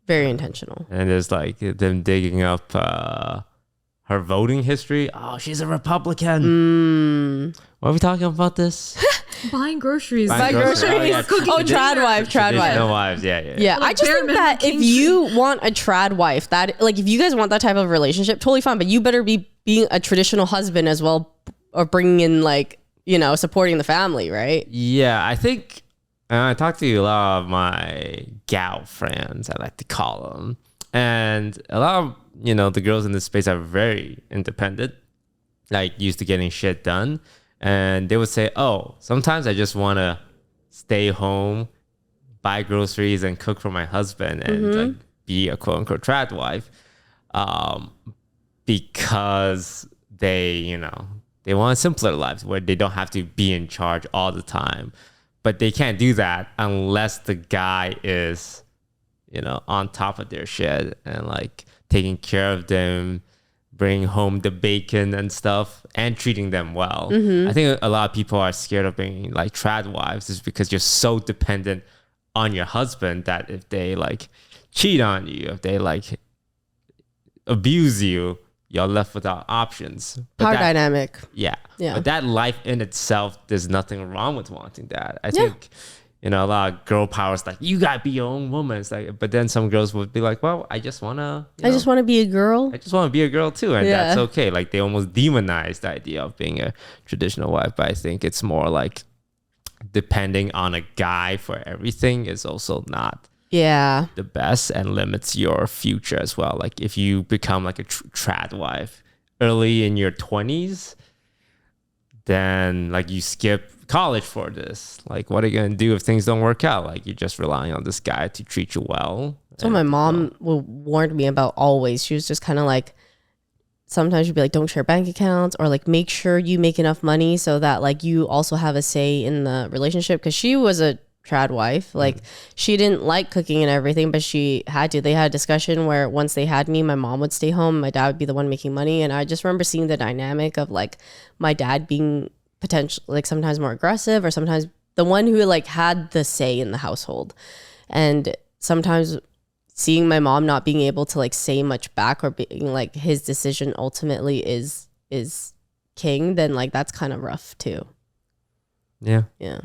very intentional. and there's like them digging up her voting history. Oh, she's a Republican. Why are we talking about this? Buying groceries. Buy groceries. Trad wife. Traditional wives. Yeah. Yeah, I just think that if you want a trad wife, that like if you guys want that type of relationship, totally fine. But you better be being a traditional husband as well, or bringing in like supporting the family, right? Yeah, I think I talked to a lot of my gal friends, I like to call them, and a lot of the girls in this space are very independent, like used to getting shit done, and they would say, "Oh, sometimes I just want to stay home, buy groceries, and cook for my husband, and like be a quote unquote trad wife," because they want a simpler lives where they don't have to be in charge all the time. But they can't do that unless the guy is, on top of their shit and like taking care of them, bringing home the bacon and stuff, and treating them well. I think a lot of people are scared of being like trad wives is because you're so dependent on your husband that if they like cheat on you, if they like abuse you, you're left without options. Power dynamic. Yeah. Yeah. But that life in itself, there's nothing wrong with wanting that. I think You know, a lot of girl power is like, you gotta be your own woman. It's like, but then some girls would be like, well, I just wanna, I just want to be a girl. I just want to be a girl too, and Yeah. that's okay. Like they almost demonize the idea of being a traditional wife, but I think it's more like depending on a guy for everything is also not Yeah. the best and limits your future as well. Like if you become like a trad wife early in your 20s, then like you skip college for this. Like what are you gonna do if things don't work out? Like you're just relying on this guy to treat you well. So my mom warned me about always. She was just kind of like, sometimes she'd be like, don't share bank accounts, or like make sure you make enough money so that like you also have a say in the relationship. Because she was a trad wife. Like she didn't like cooking and everything, but she had to. They had a discussion where once they had me, my mom would stay home, my dad would be the one making money. And I just remember seeing the dynamic of like my dad being potential, like sometimes more aggressive, or sometimes the one who like had the say in the household. And sometimes seeing my mom not being able to like say much back, or being like his decision ultimately is king, then like that's kind of rough too. Yeah. Yeah.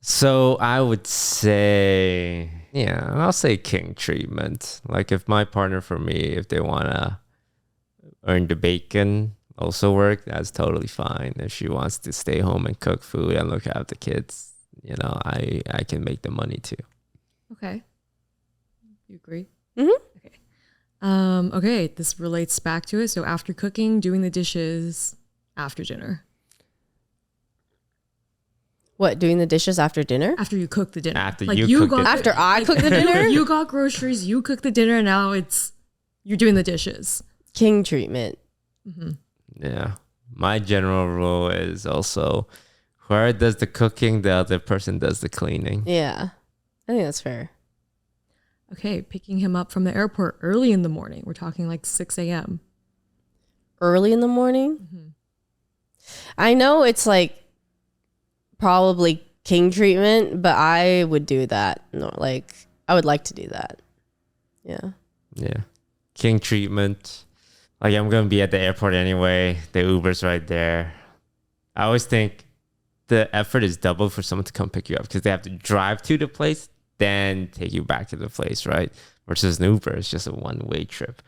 So I would say, yeah, I'll say king treatment. Like if my partner, for me, if they want to earn the bacon, also work, that's totally fine. If she wants to stay home and cook food and look after the kids, you know, I can make the money too. Okay. You agree? Mm-hmm. Okay. Okay, this relates back to it. So after cooking, doing the dishes after dinner. What, doing the dishes after dinner? After you cook the dinner. After like you cook the After I cook the dinner? You got groceries, you cook the dinner, and now you're doing the dishes. King treatment. Mm-hmm. Yeah. My general rule is also whoever does the cooking, the other person does the cleaning. Yeah. I think that's fair. Okay, picking him up from the airport early in the morning. We're talking like 6 a.m. Early in the morning? Mm-hmm. I know it's like probably king treatment, but I would do that. No, like I would like to do that. Yeah. Yeah. King treatment. Like I'm going to be at the airport anyway. The Uber's right there. I always think the effort is double for someone to come pick you up because they have to drive to the place, then take you back to the place, right? Versus an Uber, it's just a one-way trip.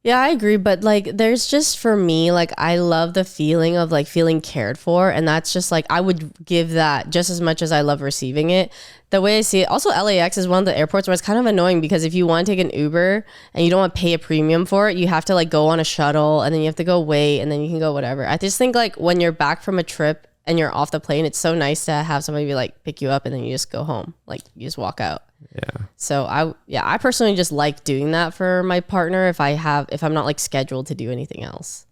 Yeah, I agree. But like, there's just, for me, like, I love the feeling of like feeling cared for. And that's just like, I would give that just as much as I love receiving it. The way I see it, also LAX is one of the airports where it's kind of annoying because if you want to take an Uber and you don't want to pay a premium for it, you have to like go on a shuttle and then you have to go wait and then you can go whatever. I just think like when you're back from a trip and you're off the plane, it's so nice to have somebody be like pick you up and then you just go home. Like you just walk out. Yeah. So I personally just like doing that for my partner if I'm not like scheduled to do anything else.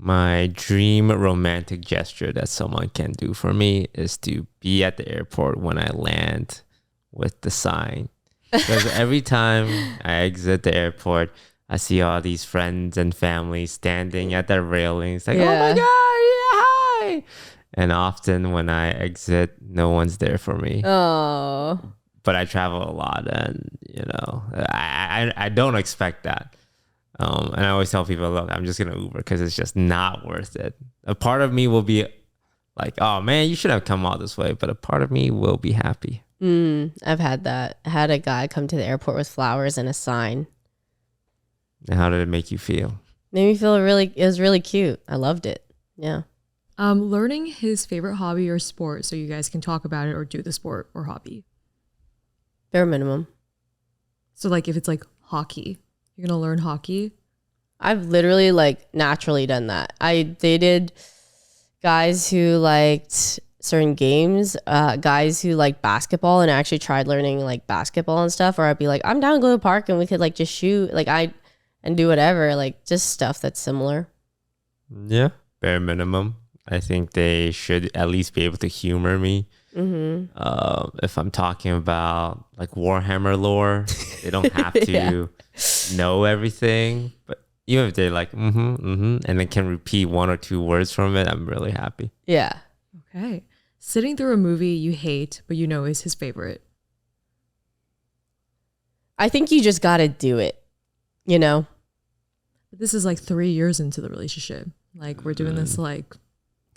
My dream romantic gesture that someone can do for me is to be at the airport when I land with the sign. Because every time I exit the airport, I see all these friends and family standing at the railings like, Yeah. oh my God, yeah, hi. And often when I exit, no one's there for me. Oh. But I travel a lot and, you know, I don't expect that. And I always tell people, look, I'm just going to Uber because it's just not worth it. A part of me will be like, oh man, you should have come all this way. But a part of me will be happy. I've had that. I had a guy come to the airport with flowers and a sign. And how did it make you feel? Made me feel it was really cute. I loved it. Yeah. Learning his favorite hobby or sport so you guys can talk about it or do the sport or hobby. Bare minimum. So like if it's like hockey, you're going to learn hockey? I've literally like naturally done that. I dated guys who liked certain games, guys who like basketball, and I actually tried learning like basketball and stuff, or I'd be like, I'm down to go to the park and we could like just shoot and do whatever, like just stuff that's similar. Yeah, bare minimum. I think they should at least be able to humor me. If I'm talking about like Warhammer lore, they don't have to know everything, but even if they're like and then can repeat one or two words from it, I'm really happy. Yeah. Okay. Sitting through a movie you hate but you know is his favorite. I think you just got to do it, you know? But this is like 3 years into the relationship. Like we're doing this like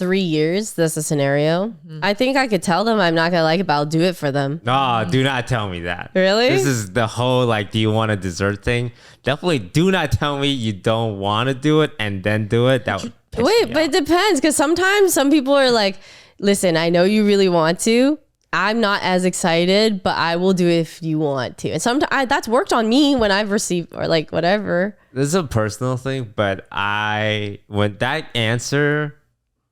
3 years, that's a scenario. I think I could tell them I'm not gonna like it, but I'll do it for them. No, do not tell me that. Really? This is the whole like, do you want a dessert thing? Definitely do not tell me you don't want to do it and then do it. That would piss me But it off. depends, because sometimes some people are like, listen, I know you really want to. I'm not as excited, but I will do it if you want to. And sometimes that's worked on me when I've received or like whatever. This is a personal thing, but when that answer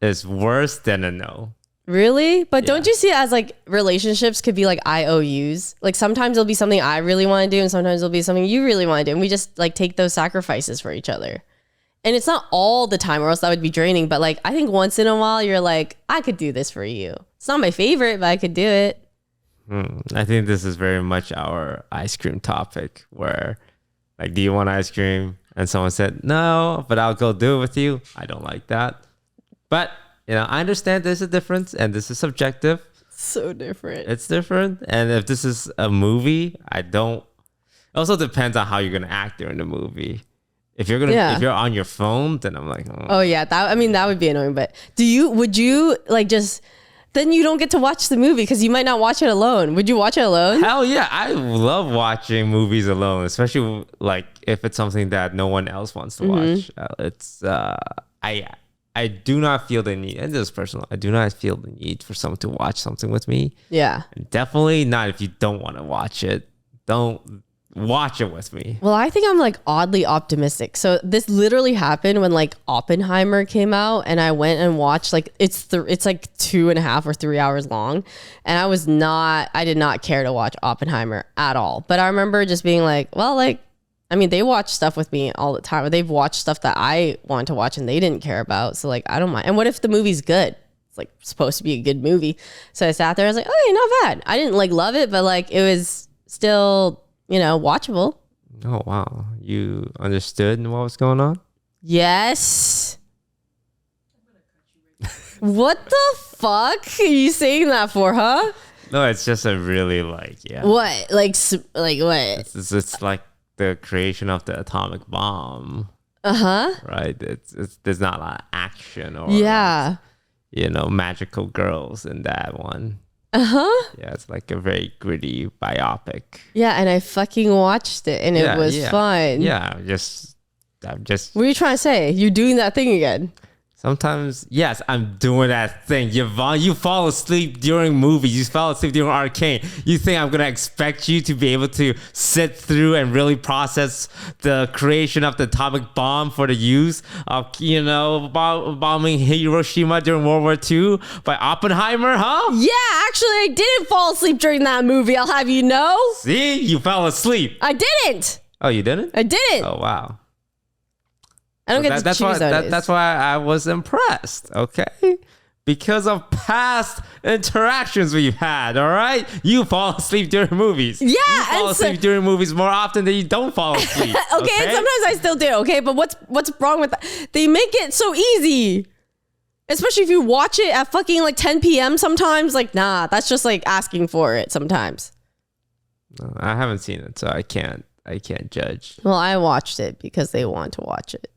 is worse than a no. Really? But Yeah. don't you see it as like relationships could be like IOUs? Like sometimes it'll be something I really want to do and sometimes it'll be something you really want to do. And we just like take those sacrifices for each other. And it's not all the time or else that would be draining. But like I think once in a while you're like, I could do this for you. It's not my favorite, but I could do it. I think this is very much our ice cream topic where like, do you want ice cream? And someone said, no, but I'll go do it with you. I don't like that. But, I understand there's a difference and this is subjective. So different. It's different. And if this is a movie, it also depends on how you're going to act during the movie. If you're on your phone, then I'm like, Oh yeah, that would be annoying. But would you like just then you don't get to watch the movie because you might not watch it alone. Would you watch it alone? hell yeah. I love watching movies alone, especially like if it's something that no one else wants to watch. I do not feel the need, and this is personal, I do not feel the need for someone to watch something with me. Yeah. And definitely not if you don't want to watch it. Don't watch it with me. Well, I think I'm like oddly optimistic. So this literally happened when like Oppenheimer came out, and I went and watched like it's like 2.5 or 3 hours long, and I did not care to watch Oppenheimer at all. But I remember just being like, well, like I mean, they watch stuff with me all the time. Or they've watched stuff that I want to watch and they didn't care about. So like I don't mind. And what if the movie's good? It's like supposed to be a good movie. So I sat there. I was like, okay, not bad. I didn't like love it, but like it was still watchable. Oh wow, you understood what was going on? Yes. What the fuck are you saying that for, huh? No, it's just a really yeah. What? Like what? It's like the creation of the atomic bomb, Uh-huh. right? There's not a lot of action or Yeah. magical girls in that one. Uh-huh. Yeah, it's like a very gritty biopic. Yeah, and I fucking watched it and it was fun. Yeah, I'm just What are you trying to say? You're doing that thing again. sometimes, yes, I'm doing that thing. Yvonne, you fall asleep during movies. You fall asleep during Arcane. You think I'm going to expect you to be able to sit through and really process the creation of the atomic bomb for the use of, bombing Hiroshima during World War II by Oppenheimer, huh? Yeah, actually, I didn't fall asleep during that movie. I'll have you know. See? You fell asleep. I didn't. Oh, you didn't? I didn't. Oh, wow. I don't get to that's choose why, those. that's why I was impressed, okay? Because of past interactions we've had, all right? You fall asleep during movies. Yeah, you fall and so- asleep during movies more often than you don't fall asleep. Okay, and sometimes I still do. Okay, but what's wrong with that? They make it so easy. Especially if you watch it at fucking like 10 p.m. sometimes. Like, nah, that's just like asking for it sometimes. No, I haven't seen it, so I can't judge. Well, I watched it because they want to watch it.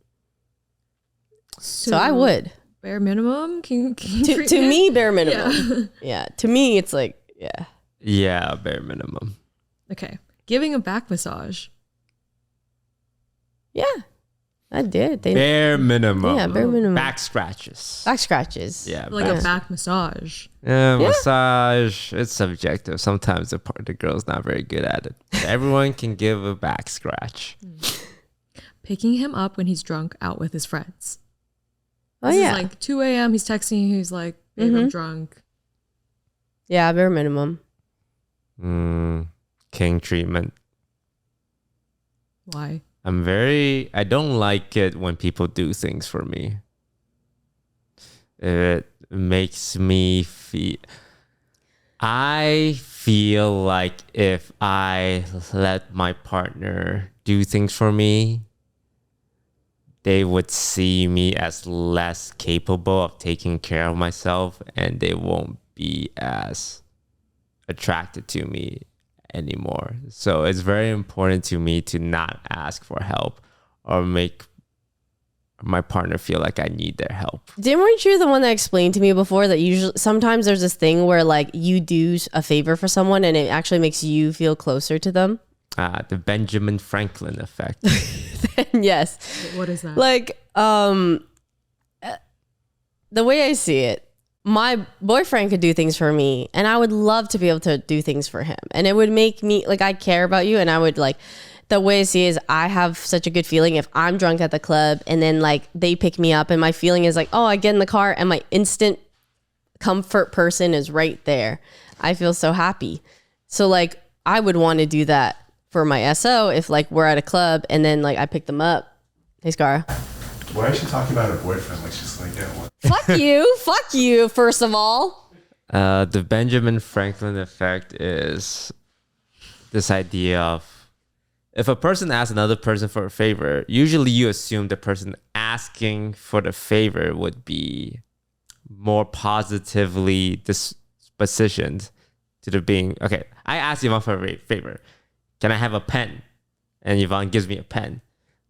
So I would. Bare minimum? Can To me, bare minimum. Yeah. To me, it's like, yeah. Yeah, bare minimum. Okay. Giving a back massage. Yeah. I did. Bare minimum. Yeah, bare minimum. Back scratches. Back scratches. Yeah, Like a back massage. Yeah, massage. It's subjective. Sometimes the girl's not very good at it. Everyone can give a back scratch. Picking him up when he's drunk out with his friends. Oh, This yeah. is like 2 a.m. He's texting you. He's like, babe, I'm drunk. Yeah, bare minimum. King treatment. Why? I don't like it when people do things for me. It makes me I feel like if I let my partner do things for me, they would see me as less capable of taking care of myself, and they won't be as attracted to me anymore. So it's very important to me to not ask for help or make my partner feel like I need their help. Weren't you the one that explained to me before that usually sometimes there's this thing where like you do a favor for someone and it actually makes you feel closer to them? The Benjamin Franklin effect. Yes. What is that? Like, the way I see it, my boyfriend could do things for me and I would love to be able to do things for him. And it would make me like, I care about you. And I would like, the way I see it is I have such a good feeling if I'm drunk at the club and then like they pick me up and my feeling is like, oh, I get in the car and my instant comfort person is right there. I feel so happy. So like, I would want to do that for my SO if like we're at a club and then like I pick them up. Hey, Scara. Why is she talking about her boyfriend like she's gonna get one? Fuck you, first of all. The Benjamin Franklin effect is this idea of if a person asks another person for a favor, usually you assume the person asking for the favor would be more positively dispositioned to the being, okay, I asked Yvonne for a favor. Can I have a pen? And Yvonne gives me a pen.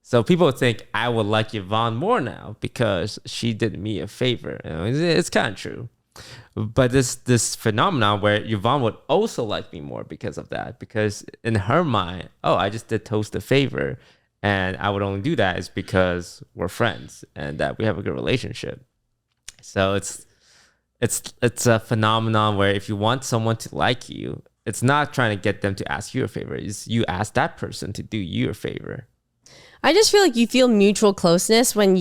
So people think I would like Yvonne more now because she did me a favor. You know, it's kind of true. But this phenomenon where Yvonne would also like me more because of that. Because in her mind, oh, I just did Toast a favor. And I would only do that is because we're friends and that we have a good relationship. So it's a phenomenon where if you want someone to like you, it's not trying to get them to ask you a favor. It's you ask that person to do you a favor. I just feel like you feel mutual closeness when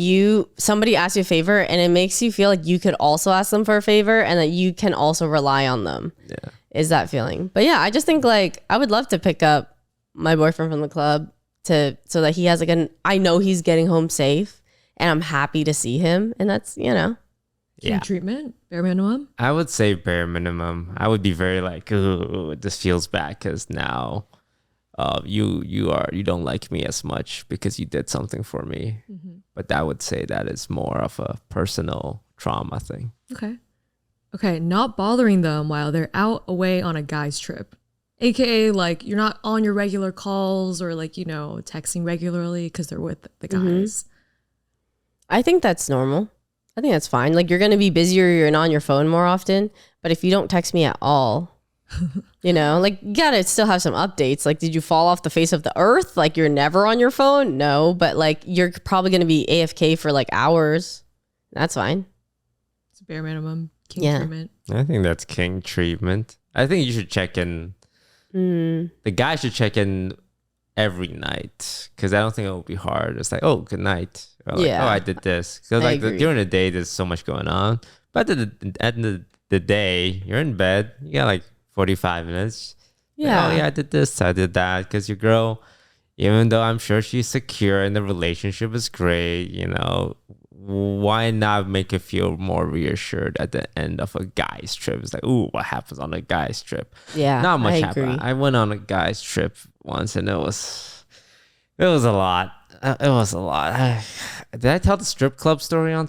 somebody asks you a favor and it makes you feel like you could also ask them for a favor and that you can also rely on them. Yeah. Is that feeling. But yeah, I just think like I would love to pick up my boyfriend from the club so that he has like I know he's getting home safe and I'm happy to see him. And that's, King Yeah. treatment, bare minimum. I would say bare minimum. I would be very like, ooh, this feels bad because now you don't like me as much because you did something for me. Mm-hmm. But I would say that is more of a personal trauma thing. Okay, not bothering them while they're out away on a guy's trip. AKA like you're not on your regular calls or like, texting regularly because they're with the guys. Mm-hmm. I think that's normal. I think that's fine. Like you're going to be busier. You're not on your phone more often. But if you don't text me at all, like you got to still have some updates. Like, did you fall off the face of the earth? Like you're never on your phone? No, but like you're probably going to be AFK for like hours. That's fine. It's bare minimum. King treatment. I think that's king treatment. I think you should check in. The guy should check in every night because I don't think it will be hard. It's like, oh, good night. Or like, oh, I did this. Because like during the day, there's so much going on. But at the end of the day, you're in bed. You got like 45 minutes. Yeah. Like, oh, yeah, I did this. I did that. Because your girl, even though I'm sure she's secure and the relationship is great, why not make it feel more reassured at the end of a guy's trip? It's like, ooh, what happens on a guy's trip? Yeah, not much I happened. agree. I went on a guy's trip once, and it was a lot. It was a lot. Did I tell the strip club story on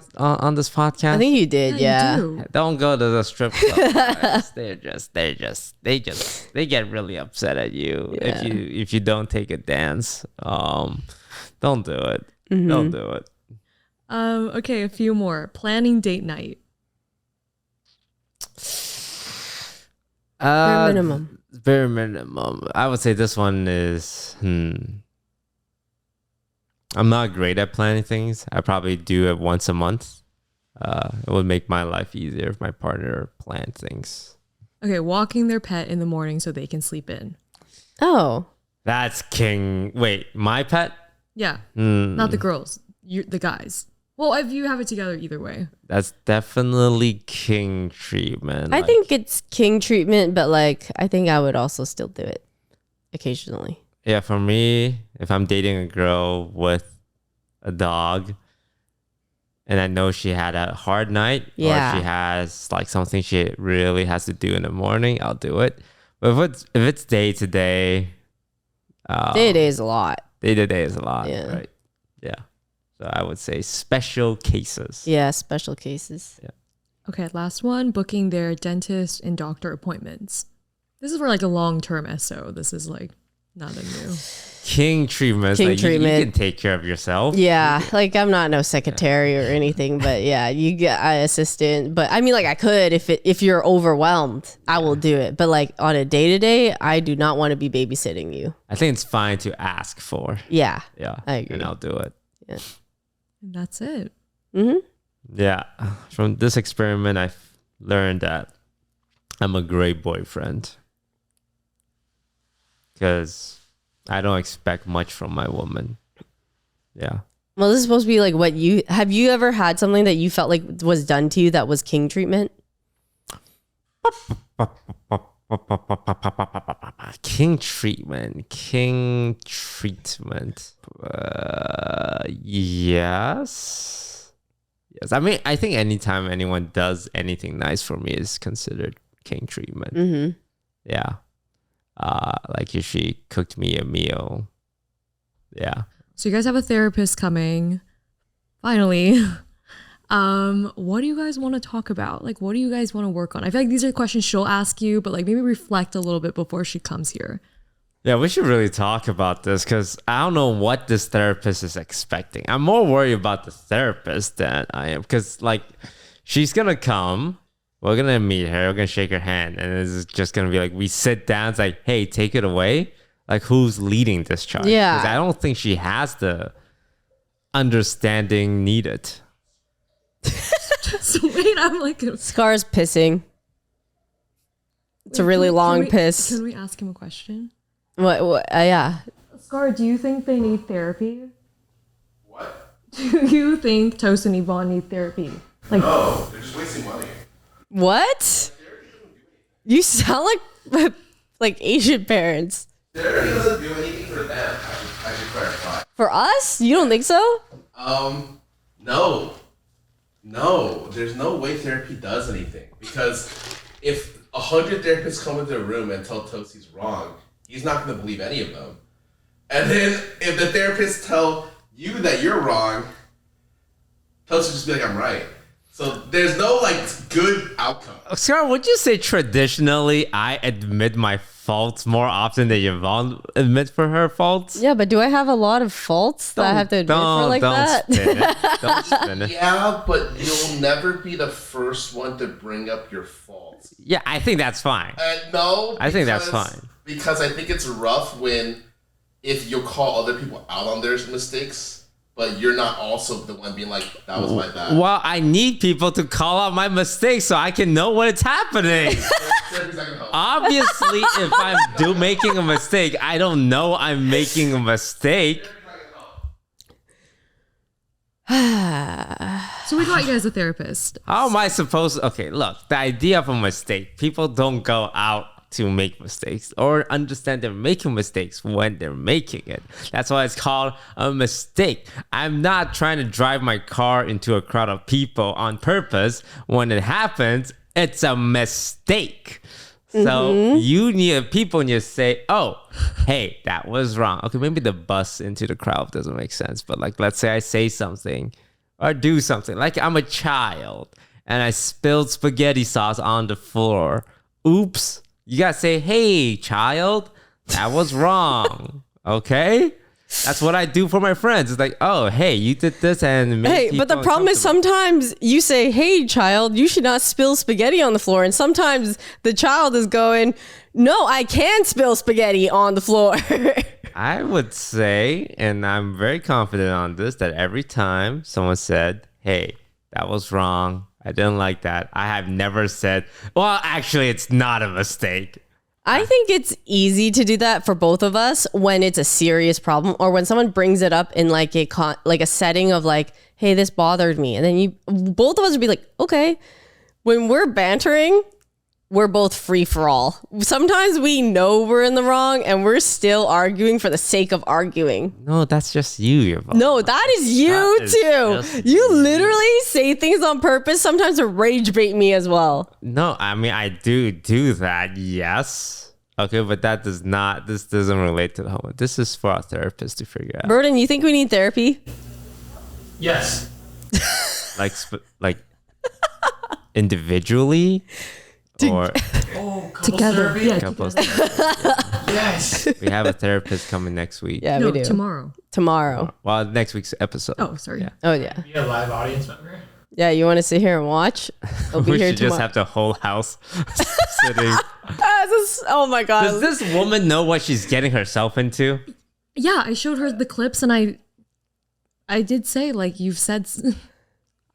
this podcast? I think you did. Yeah. You do. Don't go to the strip club. Guys. They get really upset at you if you don't take a dance. Don't do it. Mm-hmm. Don't do it. Okay, a few more. Planning date night. Bare minimum. Bare minimum. I would say this one is. I'm not great at planning things. I probably do it once a month. It would make my life easier if my partner planned things. Okay, walking their pet in the morning so they can sleep in. Oh. That's king. Wait, my pet? Yeah, not the girls. The guys. Well, if you have it together, either way. That's definitely king treatment. I think it's king treatment, but like I think I would also still do it occasionally. Yeah, for me, if I'm dating a girl with a dog and I know she had a hard night or she has like something she really has to do in the morning, I'll do it. But if it's day to day, day to day is a lot. Day to day is a lot, Yeah. right? Yeah. So I would say special cases. Yeah, special cases. Yeah. Okay, last one, booking their dentist and doctor appointments. This is for like a long-term SO. This is like Nothing new. King treatment. King Like, treatment. You can take care of yourself. Yeah, like I'm not no secretary or anything, but yeah, you get assistant. But I mean, like I could if you're overwhelmed, I will do it. But like on a day to day, I do not want to be babysitting you. I think it's fine to ask for. Yeah, Yeah, I agree. and I'll do it. Yeah. And that's it. Mm-hmm. Yeah, from this experiment, I've learned that I'm a great boyfriend because I don't expect much from my woman. Yeah. Well, this is supposed to be like what you have. You ever had something that you felt like was done to you that was king treatment? King treatment. Yes. I mean, I think anytime anyone does anything nice for me is considered king treatment. Mm-hmm. Yeah. Like if she cooked me a meal. Yeah. So you guys have a therapist coming. Finally. What do you guys want to talk about? Like, what do you guys want to work on? I feel like these are questions she'll ask you, but like maybe reflect a little bit before she comes here. Yeah, we should really talk about this because I don't know what this therapist is expecting. I'm more worried about the therapist than I am because, like, she's going to come. We're going to meet her. We're going to shake her hand. And it's just going to be like, we sit down. It's like, hey, take it away. Like, who's leading this charge? Yeah. 'Cause I don't think she has the understanding needed. So wait, I'm like, Scar's pissing. It's a really long piss. Can we ask him a question? What? Yeah. Scar, do you think they need therapy? What? Do you think Toast and Yvonne need therapy? Like, No, they're just wasting money. What? You sound like Asian parents. Therapy doesn't do anything for them. I should clarify. For us? You don't think so? No, there's no way therapy does anything. Because if 100 therapists come into a room and tell Toast he's wrong, he's not going to believe any of them. And then if the therapists tell you that you're wrong, Toast will just be like, I'm right. So there's no like good outcome. Scar, would you say traditionally I admit my faults more often than Yvonne admits for her faults? Yeah, but do I have a lot of faults that I have to admit for like that? Spin it. Don't spin it. Yeah, but you'll never be the first one to bring up your faults. Yeah, I think that's fine. No, I think that's fine. Because I think it's rough if you call other people out on their mistakes, but you're not also the one being like, that was my bad. Well, I need people to call out my mistakes so I can know when it's happening. Obviously, if I'm making a mistake, I don't know I'm making a mistake. so we got you guys a therapist. How am I supposed to? Okay, look, the idea of a mistake, people don't go out to make mistakes or understand they're making mistakes when they're making it. That's why it's called a mistake. I'm not trying to drive my car into a crowd of people on purpose. When it happens, it's a mistake. So people need to say, oh, hey, that was wrong. Okay, maybe the bus into the crowd doesn't make sense. But like, let's say I say something or do something. Like I'm a child and I spilled spaghetti sauce on the floor. Oops. You gotta say, hey, child, that was wrong. Okay? That's what I do for my friends. It's like, oh, hey, you did this and hey, but the problem is sometimes you say, hey, child, you should not spill spaghetti on the floor. And sometimes the child is going, no, I can spill spaghetti on the floor. I would say, and I'm very confident on this, that every time someone said, hey, that was wrong, I didn't like that, I have never said, well, actually, it's not a mistake. I think it's easy to do that for both of us when it's a serious problem or when someone brings it up in like a setting of like, hey, this bothered me. And then both of us would be like, okay. When we're bantering, we're both free for all. Sometimes we know we're in the wrong and we're still arguing for the sake of arguing. No, that's just you, Yvonne. No, that is you too. You literally say things on purpose, sometimes to rage bait me as well. No, I mean, I do that, yes. Okay, but this doesn't relate to the whole. This is for our therapist to figure out. Burden, you think we need therapy? Yes. like individually? Or together. Therapy? Yeah, couples together. therapy. Yes. We have a therapist coming next week. Yeah, No, we do. Tomorrow. Well, next week's episode. Oh, sorry. Yeah. Oh, yeah. Be a live audience member. Yeah, you want to sit here and watch? I'll be We here should just tomorrow. have the whole house sitting. Oh my God. Does this woman know what she's getting herself into? Yeah, I showed her the clips and I did say, like,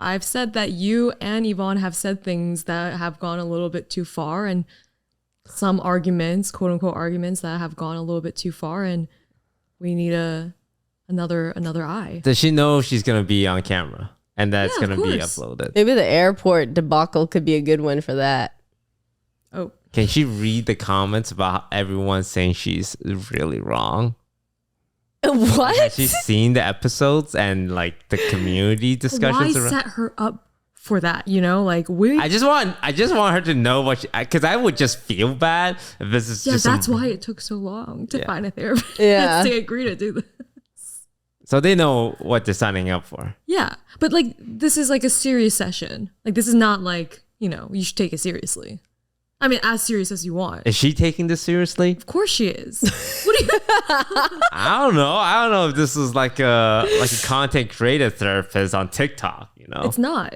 I've said that you and Yvonne have said things that have gone a little bit too far, and some arguments, quote unquote arguments, that have gone a little bit too far, and we need another eye. Does she know she's gonna be on camera and that's Yeah, of gonna be course. uploaded? Maybe the airport debacle could be a good one for that. Oh, Can she read the comments about everyone saying she's really wrong? What? Has she seen the episodes and like the community why discussions around? set her up for that? You know, like we. I just want her to know what because I would just feel bad if this is Yeah, just that's some, why it took so long to Yeah. find a therapist Yeah. to agree to do this. so they know what they're signing up for. Yeah, but like this is like a serious session. Like this is not like, you know, you should take it seriously. I mean, as serious as you want. Is she taking this seriously? Of course she is. What do you? I don't know if this is like a content creator therapist on TikTok, you know. It's not.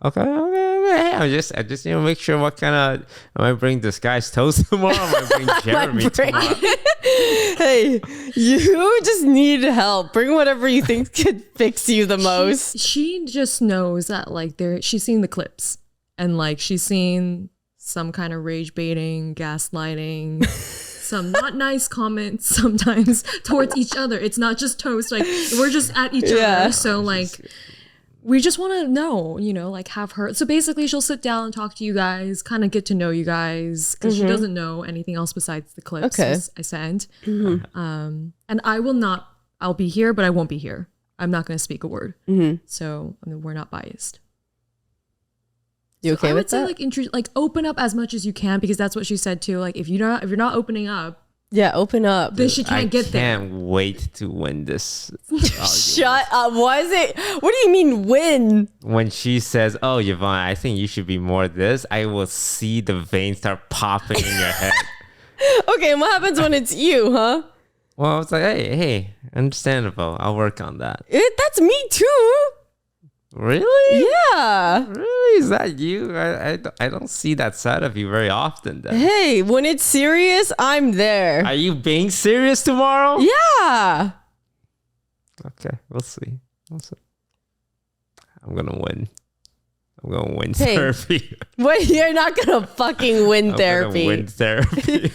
Okay. Hey, I just need to make sure what kind of I might bring this guy's toast tomorrow. I might bring Jeremy brain- tomorrow. Hey, you just need help. Bring whatever you think could fix you the most. She just knows that like she's seen the clips and like she's seen some kind of rage baiting, gaslighting, some not nice comments sometimes towards each other. It's not just toast. Like we're just at each Yeah. other. So like we just want to know, you know, like have her. So basically she'll sit down and talk to you guys, kind of get to know you guys because she doesn't know anything else besides the clips Okay. I sent. And I'll be here, but I won't be here. I'm not going to speak a word. So I mean, we're not biased. You okay I with would say that? like open up as much as you can because that's what she said too. Like if you're not opening up, Yeah, open up. then she can't get there. Can't wait to win this. Shut up. Was it? What do you mean win? When she says, "Oh, Yvonne, I think you should be more this," I will see the veins start popping in your head. Okay, and what happens when it's you, huh? Well, I was like, hey, understandable. I'll work on that. That's me too. Really? Yeah. Really? Is that you? I don't see that side of you very often then. Hey, when it's serious, I'm there. Are you being serious tomorrow? Yeah. Okay, we'll see. I'm gonna win. I'm gonna win Hey, therapy. What? You're not gonna fucking win I'm therapy. gonna win therapy.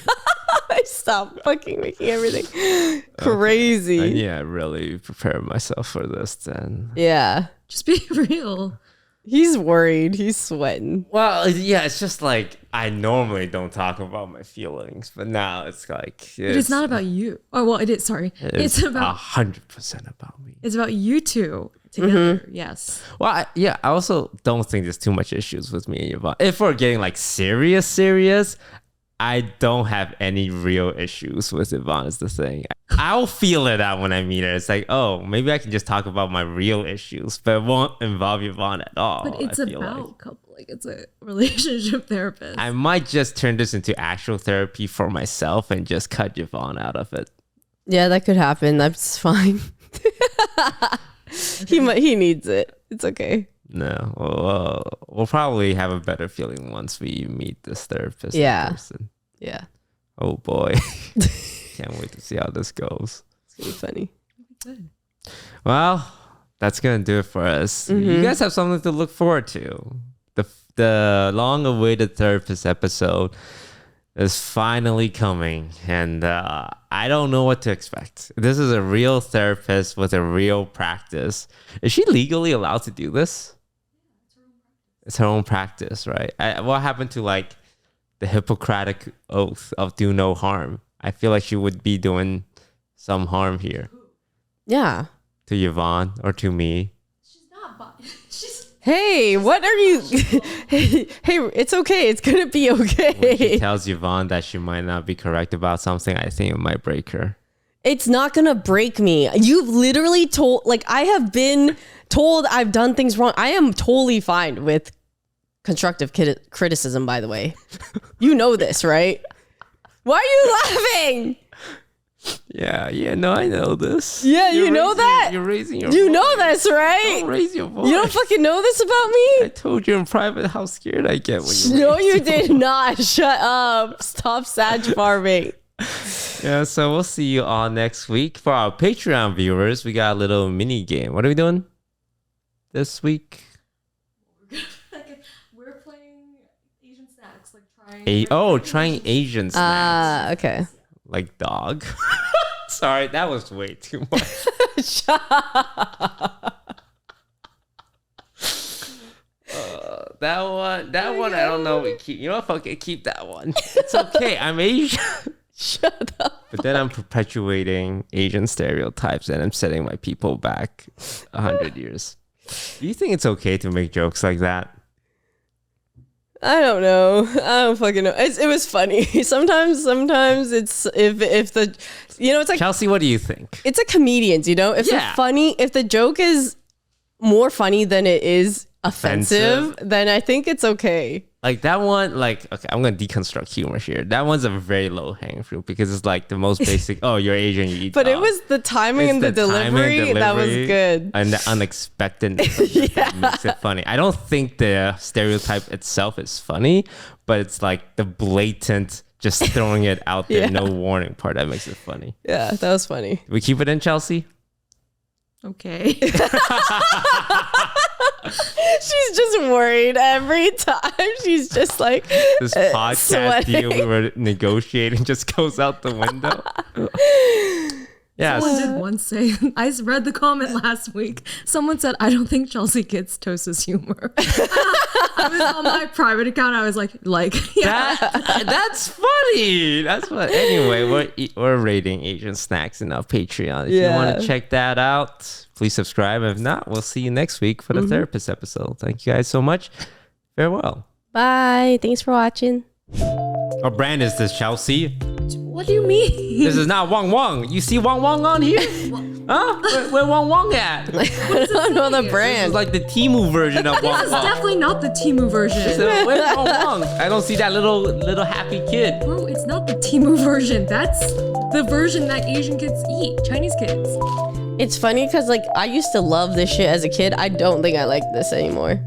Stop fucking making everything crazy. And yeah, I really prepare myself for this then. Yeah. Just be real. He's worried. He's sweating. Well, yeah, it's just like I normally don't talk about my feelings, but now it's like But it's not about you. Oh well, it is. Sorry, it's about 100% about me. it's about you two together. Yes. Well, I also don't think there's too much issues with me and Yvonne. If we're getting like serious, I don't have any real issues with Yvonne is the thing. I'll feel it out when I meet her. It's like, oh, maybe I can just talk about my real issues, but it won't involve Yvonne at all. But it's I feel about like. couple. Like it's a relationship therapist. I might just turn this into actual therapy for myself and just cut Yvonne out of it. Yeah, that could happen. That's fine. He needs it. It's okay. No, we'll probably have a better feeling once we meet this therapist Yeah. in person. Yeah. Oh boy. Can't wait to see how this goes. It's gonna be funny. Good. Well, that's gonna do it for us. Mm-hmm. You guys have something to look forward to. The long-awaited therapist episode is finally coming, and I don't know what to expect. This is a real therapist with a real practice. Is she legally allowed to do this? It's her own practice, right? What happened to like the Hippocratic oath of do no harm? I feel like she would be doing some harm here Yeah. to Yvonne or to me. She's not. She's. Hey, what are you? hey, it's okay. It's gonna be When she okay. tells Yvonne that she might not be correct about something, I think it might break her. It's not gonna break me. You've literally told, like, I have been told I've done things wrong. I am totally fine with constructive criticism, by the way. You know this, right? Why are you laughing? Yeah, no, I know this. Yeah, you know that? You're raising your You voice. know this, right? Don't raise your voice. You don't fucking know this about I me? told you in private how scared I get when you No, raise you your did not. Shut up. Stop Sag farming. Yeah, so we'll see you all next week. For our Patreon viewers, we got a little mini game. What are we doing this week? We're playing Asian snacks, like trying. Trying Asian snacks. Okay. Like dog. Sorry, that was way too much. Shut up. That one, I don't know. You know what? Fuck it, keep that one. It's okay. I'm Asian. Shut up. But then I'm perpetuating Asian stereotypes and I'm setting my people back 100 years. Do you think it's okay to make jokes like that? I don't know. I don't fucking know. It was funny. Sometimes it's if the it's like Chelsea, what do you think? it's a comedian's, If if the joke is more funny than it is offensive, then I think it's okay. Like that one, okay, I'm gonna deconstruct humor here. That one's a very low hanging fruit because it's like the most basic. Oh, you're Asian, you eat. But it dog. was the timing and the delivery that was good. And the unexpectedness that makes it funny. I don't think the stereotype itself is funny, but it's like the blatant just throwing it out there, no warning part that makes it funny. Yeah, that was funny. We keep it in, Chelsea? Okay. She's just worried every time. She's just like This podcast deal we sweating. were negotiating just goes out the window. Yeah. Someone did once say, I read the comment last week. Someone said, I don't think Chelsea gets Tosa's humor. I was on my private account. I was like, yeah. That's funny. That's what. Anyway, we're rating Asian snacks in our Patreon. If you want to check that out, please subscribe. If not, we'll see you next week for the therapist episode. Thank you guys so much. Farewell. Bye. Thanks for watching. What brand is this, Chelsea? What do you mean? This is not Wong Wong. You see Wong Wong on here? Huh? Where Wong Wong at? I don't know the It's brand. like the Temu version of Wong It's Wong. definitely not the Temu version. So where's Wong Wong? I don't see that little happy kid. Bro, it's not the Temu version. That's the version that Asian kids eat. Chinese kids. It's funny because I used to love this shit as a kid. I don't think I like this anymore.